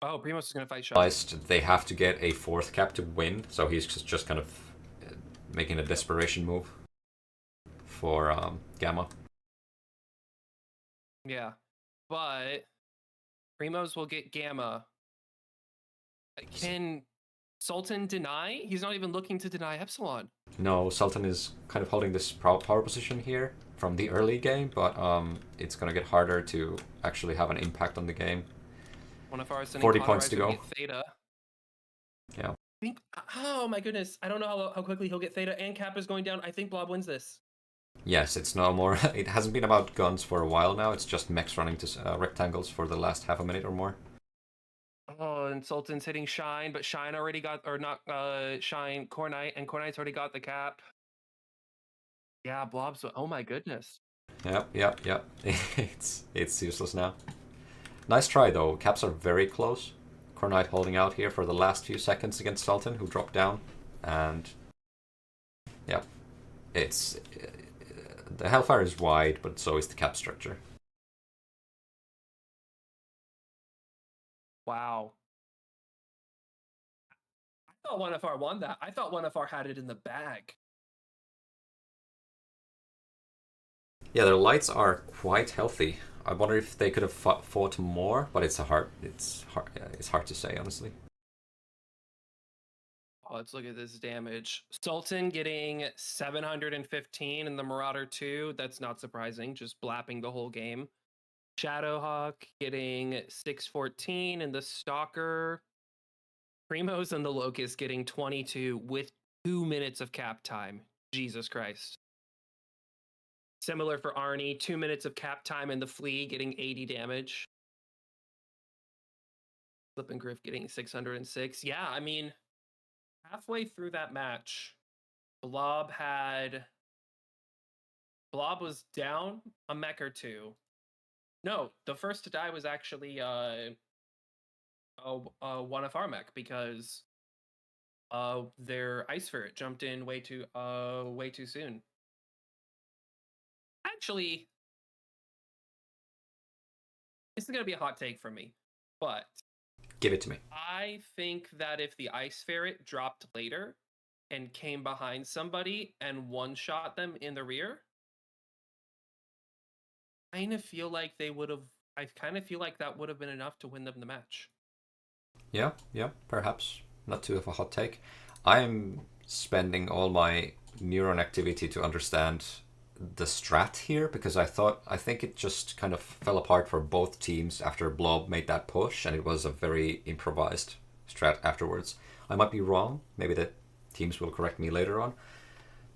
Oh, Primos is going to fight shots. They have to get a 4th cap to win, so he's just kind of making a desperation move for Gamma. Yeah, but Primos will get Gamma. Can Sultan deny? He's not even looking to deny Epsilon. No, Sultan is kind of holding this power position here from the early game, but it's going to get harder to actually have an impact on the game. One of ours 40 points to go. Theta. Yeah. Oh my goodness. I don't know how quickly he'll get Theta, and Cap is going down. I think Blob wins this. Yes, it's no more. It hasn't been about guns for a while now. It's just mechs running to rectangles for the last half a minute or more. Oh, and Sultan's hitting Shine, but Shine already got, or not Shine, Cornite, and Cornite's already got the cap. Yeah, Blob's, oh my goodness. Yep. It's useless now. Nice try though, caps are very close. Cornite holding out here for the last few seconds against Sultan, who dropped down. And yeah, it's The Hellfire is wide, but so is the cap structure. Wow. I thought 1FR won that. I thought 1FR had it in the bag. Yeah, their lights are quite healthy. I wonder if they could have fought more, but it's hard to say, honestly. Oh, let's look at this damage. Sultan getting 715 in the Marauder 2. That's not surprising, just blapping the whole game. Shadowhawk getting 614 in the Stalker. Primos and the Locust getting 22 with 2 minutes of cap time. Jesus Christ. Similar for Arnie, 2 minutes of cap time and the Flea getting 80 damage. Flip and Griff getting 606. Yeah, I mean, halfway through that match, Blob was down a mech or two. No, the first to die was actually one of our mech because their Ice Ferret jumped in way too soon. Actually, this is gonna be a hot take for me, but Give it to me. I think that if the Ice Ferret dropped later and came behind somebody and one-shot them in the rear, I kind of feel like that would have been enough to win them the match. Yeah, perhaps. Not too of a hot take. I'm spending all my neuron activity to understand the strat here because I think it just kind of fell apart for both teams after Blob made that push, and it was a very improvised strat afterwards. I might be wrong, maybe the teams will correct me later on,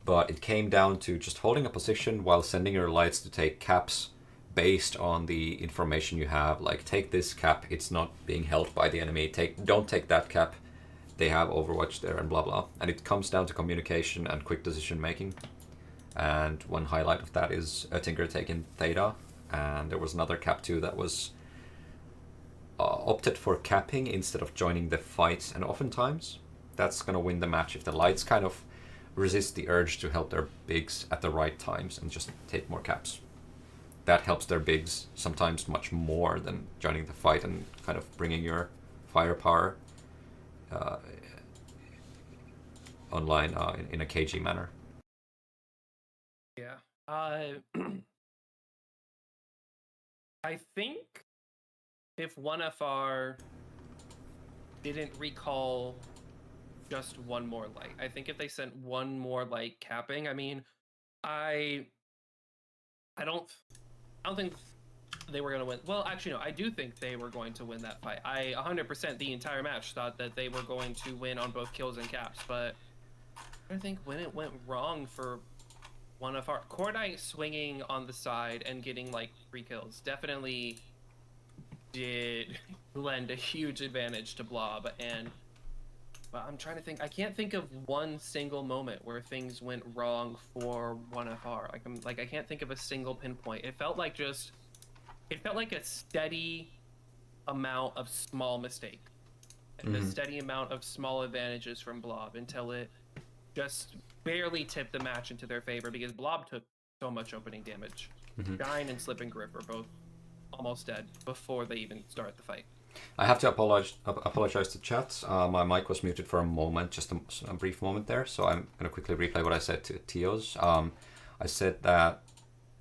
but it came down to just holding a position while sending your lights to take caps based on the information you have. Like, take this cap, it's not being held by the enemy. Don't take that cap, they have Overwatch there, and blah blah. And it comes down to communication and quick decision making. And one highlight of that is Oettinger taking Theta, and there was another cap too that was opted for capping instead of joining the fight, and oftentimes that's gonna win the match if the lights kind of resist the urge to help their bigs at the right times and just take more caps. That helps their bigs sometimes much more than joining the fight and kind of bringing your firepower online in a cagey manner. Yeah. I think if 1FR didn't recall just one more light, I think if they sent one more light capping, I mean, I don't think they were going to win. Well, actually, no, I do think they were going to win that fight. I 100% the entire match thought that they were going to win on both kills and caps, but I think when it went wrong for 1FR, Cordite swinging on the side and getting like 3 kills definitely did lend a huge advantage to Blob. And but I'm trying to think, I can't think of one single moment where things went wrong for 1FR. I can't think of a single pinpoint. It felt like a steady amount of small mistakes and a steady amount of small advantages from Blob until it just barely tipped the match into their favor because Blob took so much opening damage. Shine and Slip and Grip were both almost dead before they even start the fight. I have to apologize to chat. My mic was muted for a moment, just a brief moment there, so I'm going to quickly replay what I said to Tios. I said that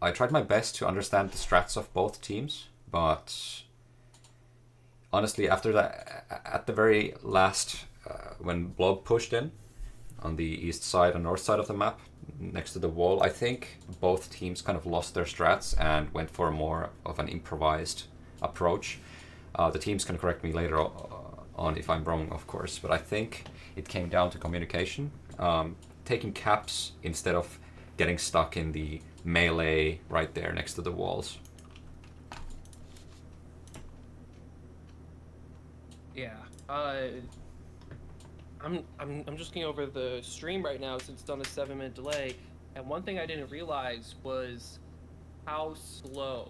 I tried my best to understand the strats of both teams, but honestly, after that, at the very last, when Blob pushed in on the east side and north side of the map, next to the wall, I think both teams kind of lost their strats and went for more of an improvised approach. The teams can correct me later on if I'm wrong, of course, but I think it came down to communication. Taking caps instead of getting stuck in the melee right there next to the walls. Yeah. I'm just going over the stream right now since it's on a 7-minute delay, and one thing I didn't realize was how slow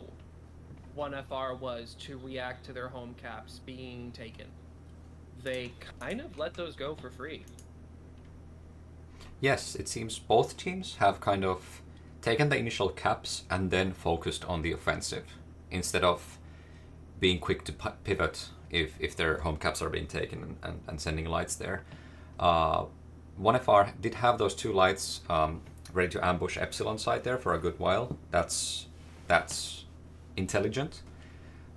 1FR was to react to their home caps being taken. They kind of let those go for free. Yes, it seems both teams have kind of taken the initial caps and then focused on the offensive instead of being quick to pivot if their home caps are being taken and sending lights there. 1FR did have those 2 lights ready to ambush Epsilon side there for a good while. That's intelligent,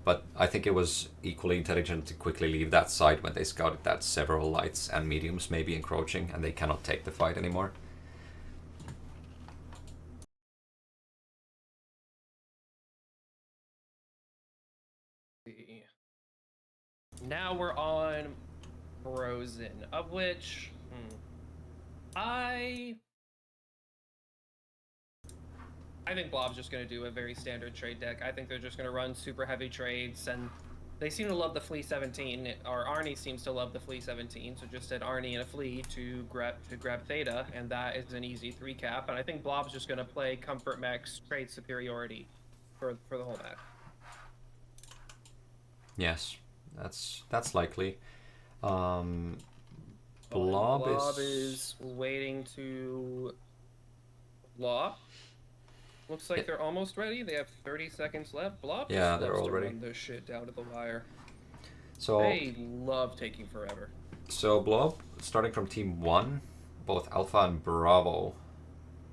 but I think it was equally intelligent to quickly leave that side when they scouted that several lights and mediums may be encroaching and they cannot take the fight anymore. Now we're on Frozen, of which I think Blob's just going to do a very standard trade deck. I think they're just going to run super heavy trades, and they seem to love the Flea 17, or Arnie seems to love the Flea 17, so just said Arnie and a Flea to grab Theta, and that is an easy 3 cap, and I think Blob's just going to play Comfort Mech's trade superiority for the whole match. Yes, that's likely. Blob is waiting to block. Looks like they're almost ready. They have 30 seconds left. Blob yeah, they're all ready. Run this shit down to the wire. So they love taking forever. So Blob, starting from Team 1, both Alpha and Bravo.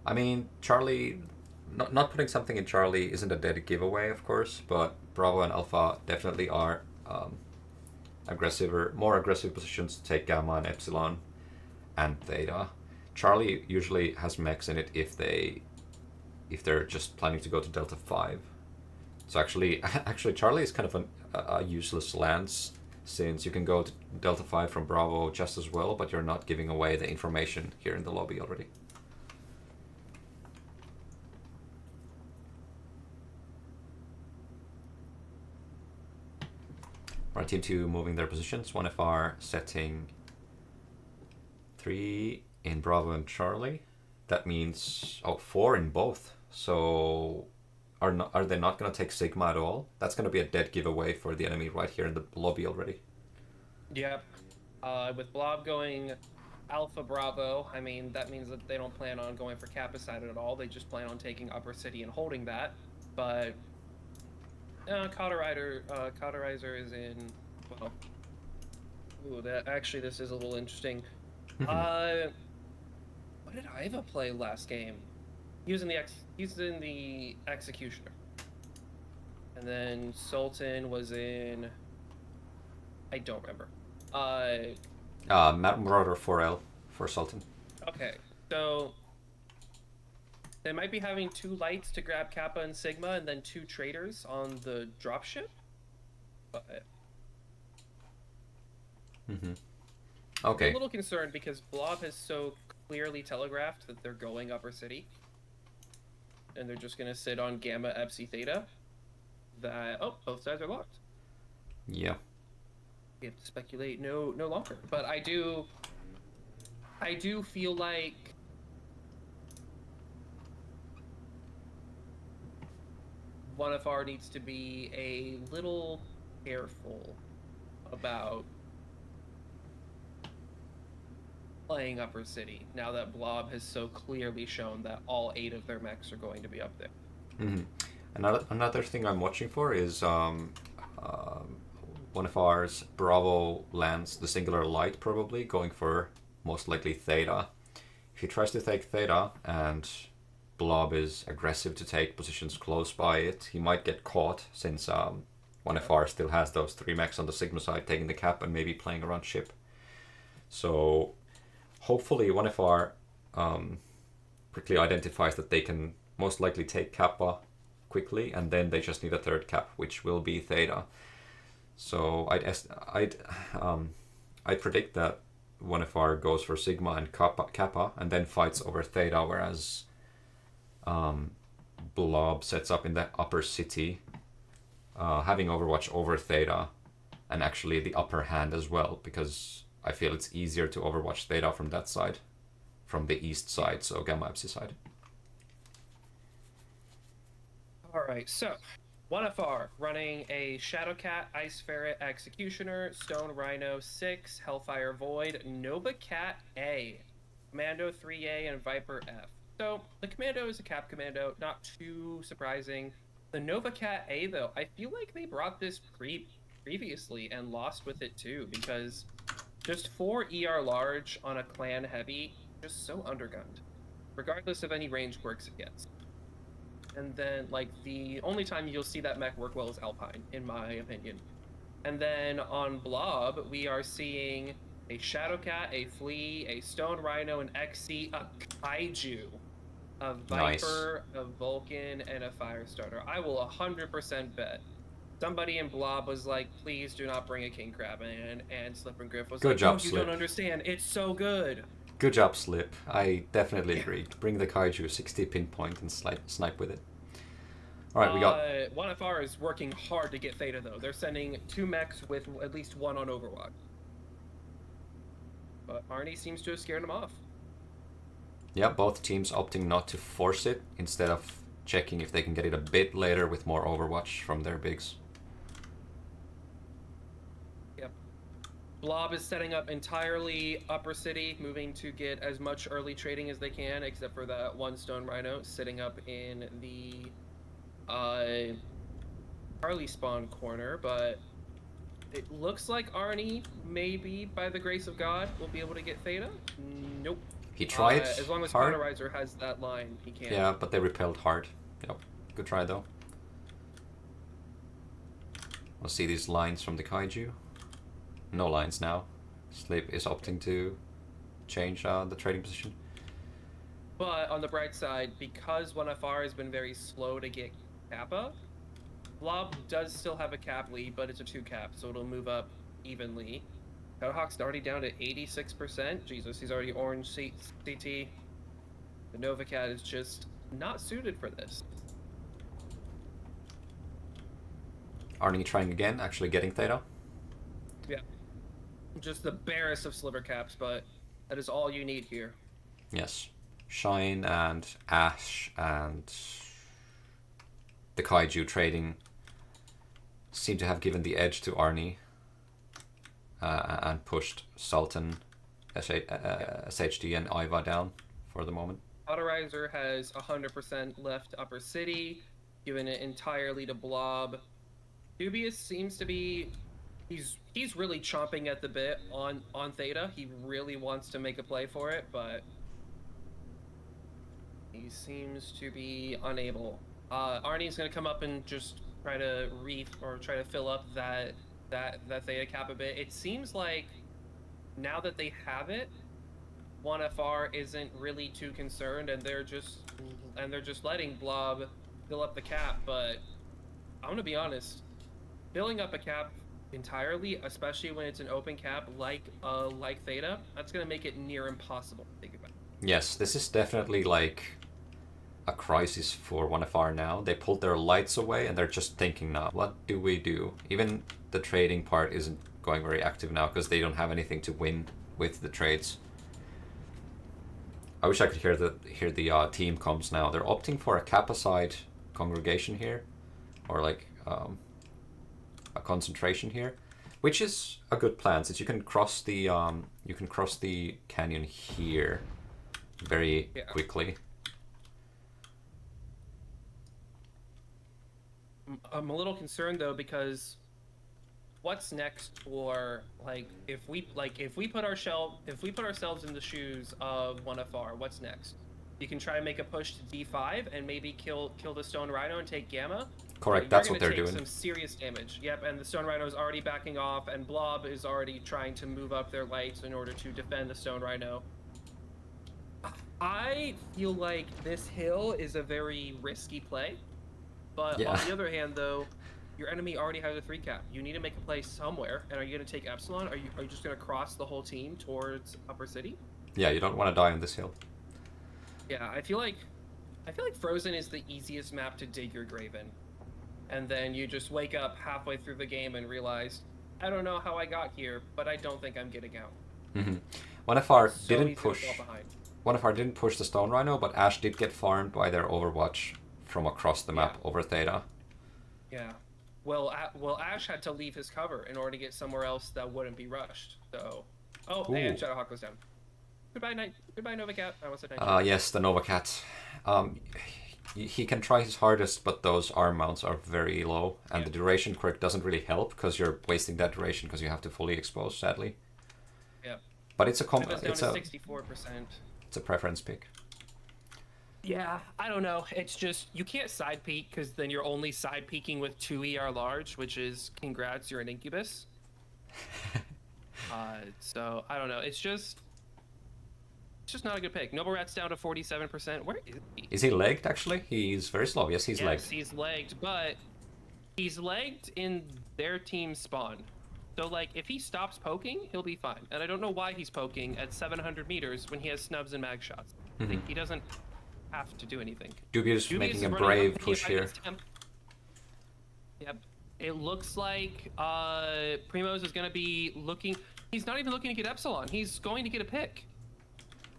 I mean, Charlie, not putting something in Charlie isn't a dead giveaway, of course, but Bravo and Alpha definitely are more aggressive positions to take Gamma and Epsilon and Theta. Charlie usually has mechs in it if they're just planning to go to Delta 5. So actually Charlie is kind of a useless lance, since you can go to Delta 5 from Bravo just as well, but you're not giving away the information here in the lobby already. Right, Team 2 moving their positions. 1FR setting 3 in Bravo and Charlie. That means 4 in both. So are they not going to take Sigma at all? That's going to be a dead giveaway for the enemy right here in the lobby already. Yep. With Blob going Alpha Bravo, I mean, that means that they don't plan on going for Kappa side at all. They just plan on taking Upper City and holding that. But Cauterizer is in, well, actually this is a little interesting. What did Iva play last game? He was in the Executioner. And then Sultan was in, I don't remember. Marauder 4L for Sultan. Okay, so they might be having 2 lights to grab Kappa and Sigma, and then 2 traders on the dropship. But okay. I'm a little concerned because Blob has so clearly telegraphed that they're going Upper City, and they're just gonna sit on Gamma, Epsi, Theta. That both sides are locked. Yeah. We have to speculate no longer. But I do feel like one of our needs to be a little careful about playing Upper City now that Blob has so clearly shown that all 8 of their mechs are going to be up there. Another thing I'm watching for is one of ours, Bravo, lands the singular light, probably going for most likely Theta. If he tries to take Theta and Blob is aggressive to take positions close by it, he might get caught, since 1FR still has those 3 mechs on the Sigma side taking the cap and maybe playing around ship. So hopefully 1FR quickly identifies that they can most likely take Kappa quickly, and then they just need a 3rd cap, which will be Theta. So I'd predict that 1FR goes for Sigma and Kappa and then fights over Theta, whereas Blob sets up in the Upper City, having Overwatch over Theta, and actually the upper hand as well, because I feel it's easier to Overwatch Theta from that side, from the east side, so Gamma Epsi side. Alright, so 1FR running a Shadowcat, Ice Ferret, Executioner, Stone Rhino 6, Hellfire Void, Nova Cat A, Commando 3A, and Viper F. So the commando is a cap commando, not too surprising. The Nova Cat A though, I feel like they brought this previously and lost with it too, because just 4 ER large on a clan heavy, just so undergunned, regardless of any range quirks it gets. And then like the only time you'll see that mech work well is Alpine, in my opinion. And then on Blob, we are seeing a Shadowcat, a Flea, a Stone Rhino, an XC, a Kaiju, a Nice. Viper, a Vulcan, and a Firestarter. I will 100% bet somebody in Blob was like, please do not bring a King Crab in, and Slip and Griff was Good like, no, job, you don't Slip. understand. It's so good. Good job, Slip. I definitely Yeah. agree. Bring the Kaiju 60 pinpoint and snipe with it. Alright, we got... 1FR is working hard to get Theta, though. They're sending 2 mechs with at least 1 on Overwatch. But Arnie seems to have scared him off. Yeah, both teams opting not to force it instead of checking if they can get it a bit later with more Overwatch from their bigs. Yep. Blob is setting up entirely Upper City, moving to get as much early trading as they can, except for that 1 Stone Rhino sitting up in the Harley spawn corner, but it looks like Arnie, maybe by the grace of God, will be able to get Theta. Nope. He tried as long as hard. Cauterizer has that line, he can. Yeah, but they repelled hard. Yep. Good try though. We'll see these lines from the Kaiju. No lines now. Slip is opting to change the trading position. But on the bright side, because 1FR has been very slow to get Kappa, Blob does still have a cap lead, but it's a 2 cap, so it'll move up evenly. Shadowhawk's already down to 86%. Jesus, he's already orange CT. The Nova Cat is just not suited for this. Arnie trying again, actually getting Theta. Yeah. Just the barest of sliver caps, but that is all you need here. Yes. Shine and Ash and the Kaiju trading seem to have given the edge to Arnie and pushed Sultan, SHD, and Iva down for the moment. Cauterizer has 100% left Upper City, given it entirely to Blob. Dubious seems to be... He's really chomping at the bit on Theta. He really wants to make a play for it, but he seems to be unable. Arnie's gonna come up and just try to try to fill up that Theta cap a bit. It seems like now that they have it, 1FR isn't really too concerned, and they're just letting Blob fill up the cap. But I'm gonna be honest, filling up a cap entirely, especially when it's an open cap like Theta, that's gonna make it near impossible to think about. Yes, this is definitely like a crisis for 1FR now. They pulled their lights away and they're just thinking now, what do we do? Even the trading part isn't going very active now because they don't have anything to win with the trades. I wish I could hear the team comms now. They're opting for a Kappa-side congregation here, or like a concentration here, which is a good plan since you can cross the canyon here very quickly. I'm a little concerned though, because what's next for if we put ourselves in the shoes of 1FR, what's next? You can try and make a push to D5 and maybe kill the Stone Rhino and take Gamma. Correct, that's what they're doing. Some serious damage. Yep, and the Stone Rhino is already backing off, and Blob is already trying to move up their lights in order to defend the Stone Rhino. I feel like this hill is a very risky play, but on the other hand, though, your enemy already has a 3 cap. You need to make a play somewhere, and are you going to take Epsilon? Are you just going to cross the whole team towards Upper City? Yeah, you don't want to die on this hill. Yeah, I feel like Frozen is the easiest map to dig your grave in. And then you just wake up halfway through the game and realize, I don't know how I got here, but I don't think I'm getting out. Mm-hmm. 1FR didn't push the Stone Rhino, but Ash did get farmed by their Overwatch from across the map over Theta. Yeah. Well, Ash had to leave his cover in order to get somewhere else that wouldn't be rushed. So, and Shadowhawk was down. Goodbye, night. Goodbye, Nova Cat. I almost said night. Yes, the Nova Cat. He can try his hardest, but those arm mounts are very low, and Yeah. the duration quirk doesn't really help because you're wasting that duration because you have to fully expose, sadly. Yeah. But it's a It was down to 64%. it's a preference pick. Yeah, I don't know. It's just you can't side peek because then you're only side peeking with 2 ER large, which is congrats, you're an incubus. So I don't know. It's just not a good pick. Noble Rat's down to 47%. Where is he? Is he legged actually? He's very slow. Yes, he's legged. Yes, he's legged, but he's legged in their team spawn. So like if he stops poking, he'll be fine. And I don't know why he's poking at 700 meters when he has snubs and mag shots. Like, he doesn't have to do anything. Dubious making a brave push here. Yep. It looks like Primoz is going to be looking. He's not even looking to get Epsilon. He's going to get a pick.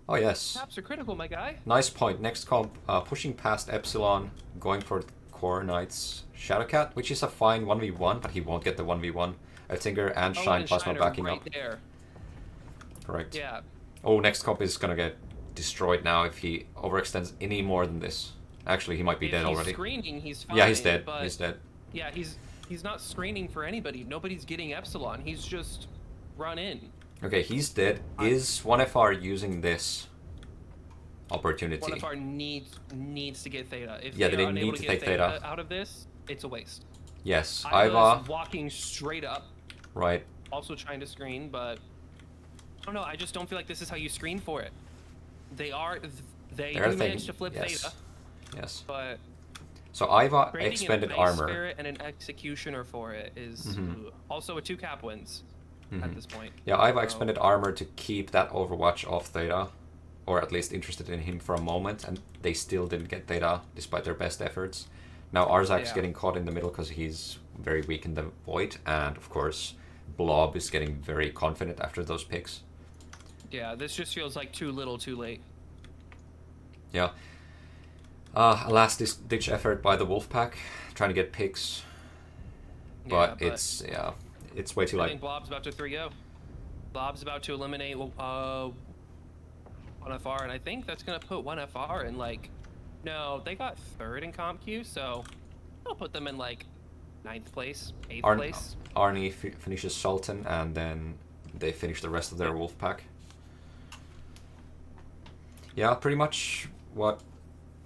Oh yes. Taps are critical, my guy. Nice point. Next comp, pushing past Epsilon, going for Core Knight's Shadowcat, which is a fine 1v1, but he won't get the 1v1. Oettinger and Shine Plasma backing right up. There. Correct. Yeah. Oh, next comp is gonna get destroyed now if he overextends any more than this. Actually, he might be dead already. If he's screening, he's fine. Yeah, he's dead. But He's dead. yeah, he's not screening for anybody. Nobody's getting Epsilon. He's just run in. Okay, he's dead. Is 1FR using this opportunity? 1FR needs to get Theta. If yeah, they they need to take Theta out of this, it's a waste. Yes, Iva's walking straight up. Right. Also trying to screen, but I don't know. I just don't feel like this is how you screen for it. They do manage to flip Theta. Yes. But so Iva expended armor. Spirit and an executioner for it is also a 2 cap wins at this point. Yeah, Iva expended armor to keep that Overwatch off Theta, or at least interested in him for a moment, and they still didn't get Theta despite their best efforts. Now Arzak's getting caught in the middle because he's very weak in the Void, and of course Blob is getting very confident after those picks. Yeah, this just feels like too little too late. Yeah. A last-ditch effort by the Wolfpack, trying to get picks, but it's way too late. I think Blob's about to 3-0. Blob's about to eliminate 1FR, and I think that's gonna put 1FR in like, no, they got 3rd in comp queue, so I'll put them in like 9th place, 8th place. Arnie finishes Sultan, and then they finish the rest of their Wolfpack. Yeah, pretty much what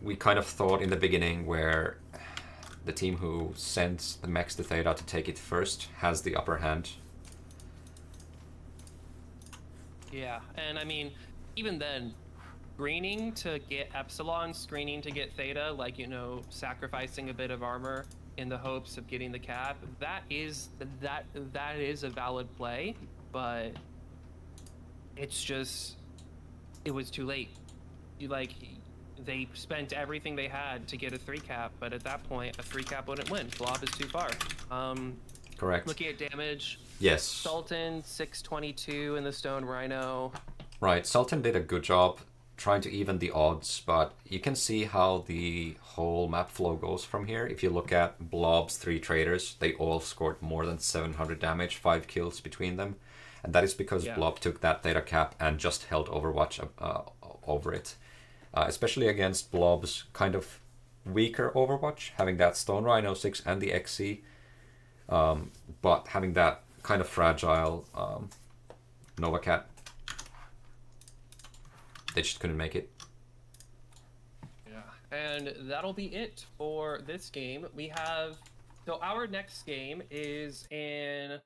we kind of thought in the beginning, where the team who sends the mechs to Theta to take it first has the upper hand. Yeah, and I mean, even then, screening to get Epsilon, screening to get Theta, like, you know, sacrificing a bit of armor in the hopes of getting the cap, that is a valid play, but it's just, it was too late. They spent everything they had to get a 3 cap, but at that point, a 3 cap wouldn't win. Blob is too far. Correct. Looking at damage. Yes. Sultan 622 in the Stone Rhino. Right, Sultan did a good job trying to even the odds, but you can see how the whole map flow goes from here. If you look at Blob's 3 traders, they all scored more than 700 damage, 5 kills between them. And that is because Blob took that Theta cap and just held Overwatch over it. Especially against Blob's kind of weaker Overwatch, having that Stone Rhino 6 and the XC, but having that kind of fragile Nova Cat. They just couldn't make it. Yeah, and that'll be it for this game. We have, so our next game is in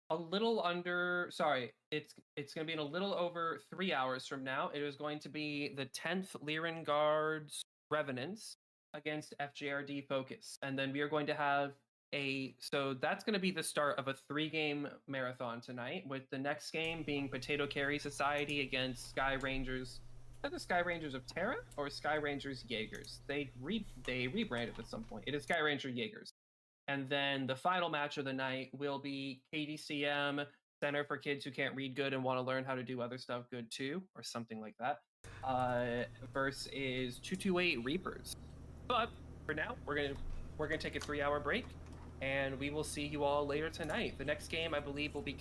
a little under, sorry, it's going to be in a little over 3 hours from now. It is going to be the 10th Lyran Guards Revenants against FJRD Focus. And then we are going to have so that's going to be the start of a 3-game marathon tonight, with the next game being Potato Carry Society against Sky Rangers. Are the Sky Rangers of Terra or Sky Rangers Jaegers? They rebranded at some point. It is Sky Ranger Jaegers. And then the final match of the night will be KDCM, Center for Kids Who Can't Read Good and Want to Learn How to Do Other Stuff Good Too, or something like that, versus 228 Reapers. But for now, we're gonna take a 3-hour break, and we will see you all later tonight. The next game, I believe, will be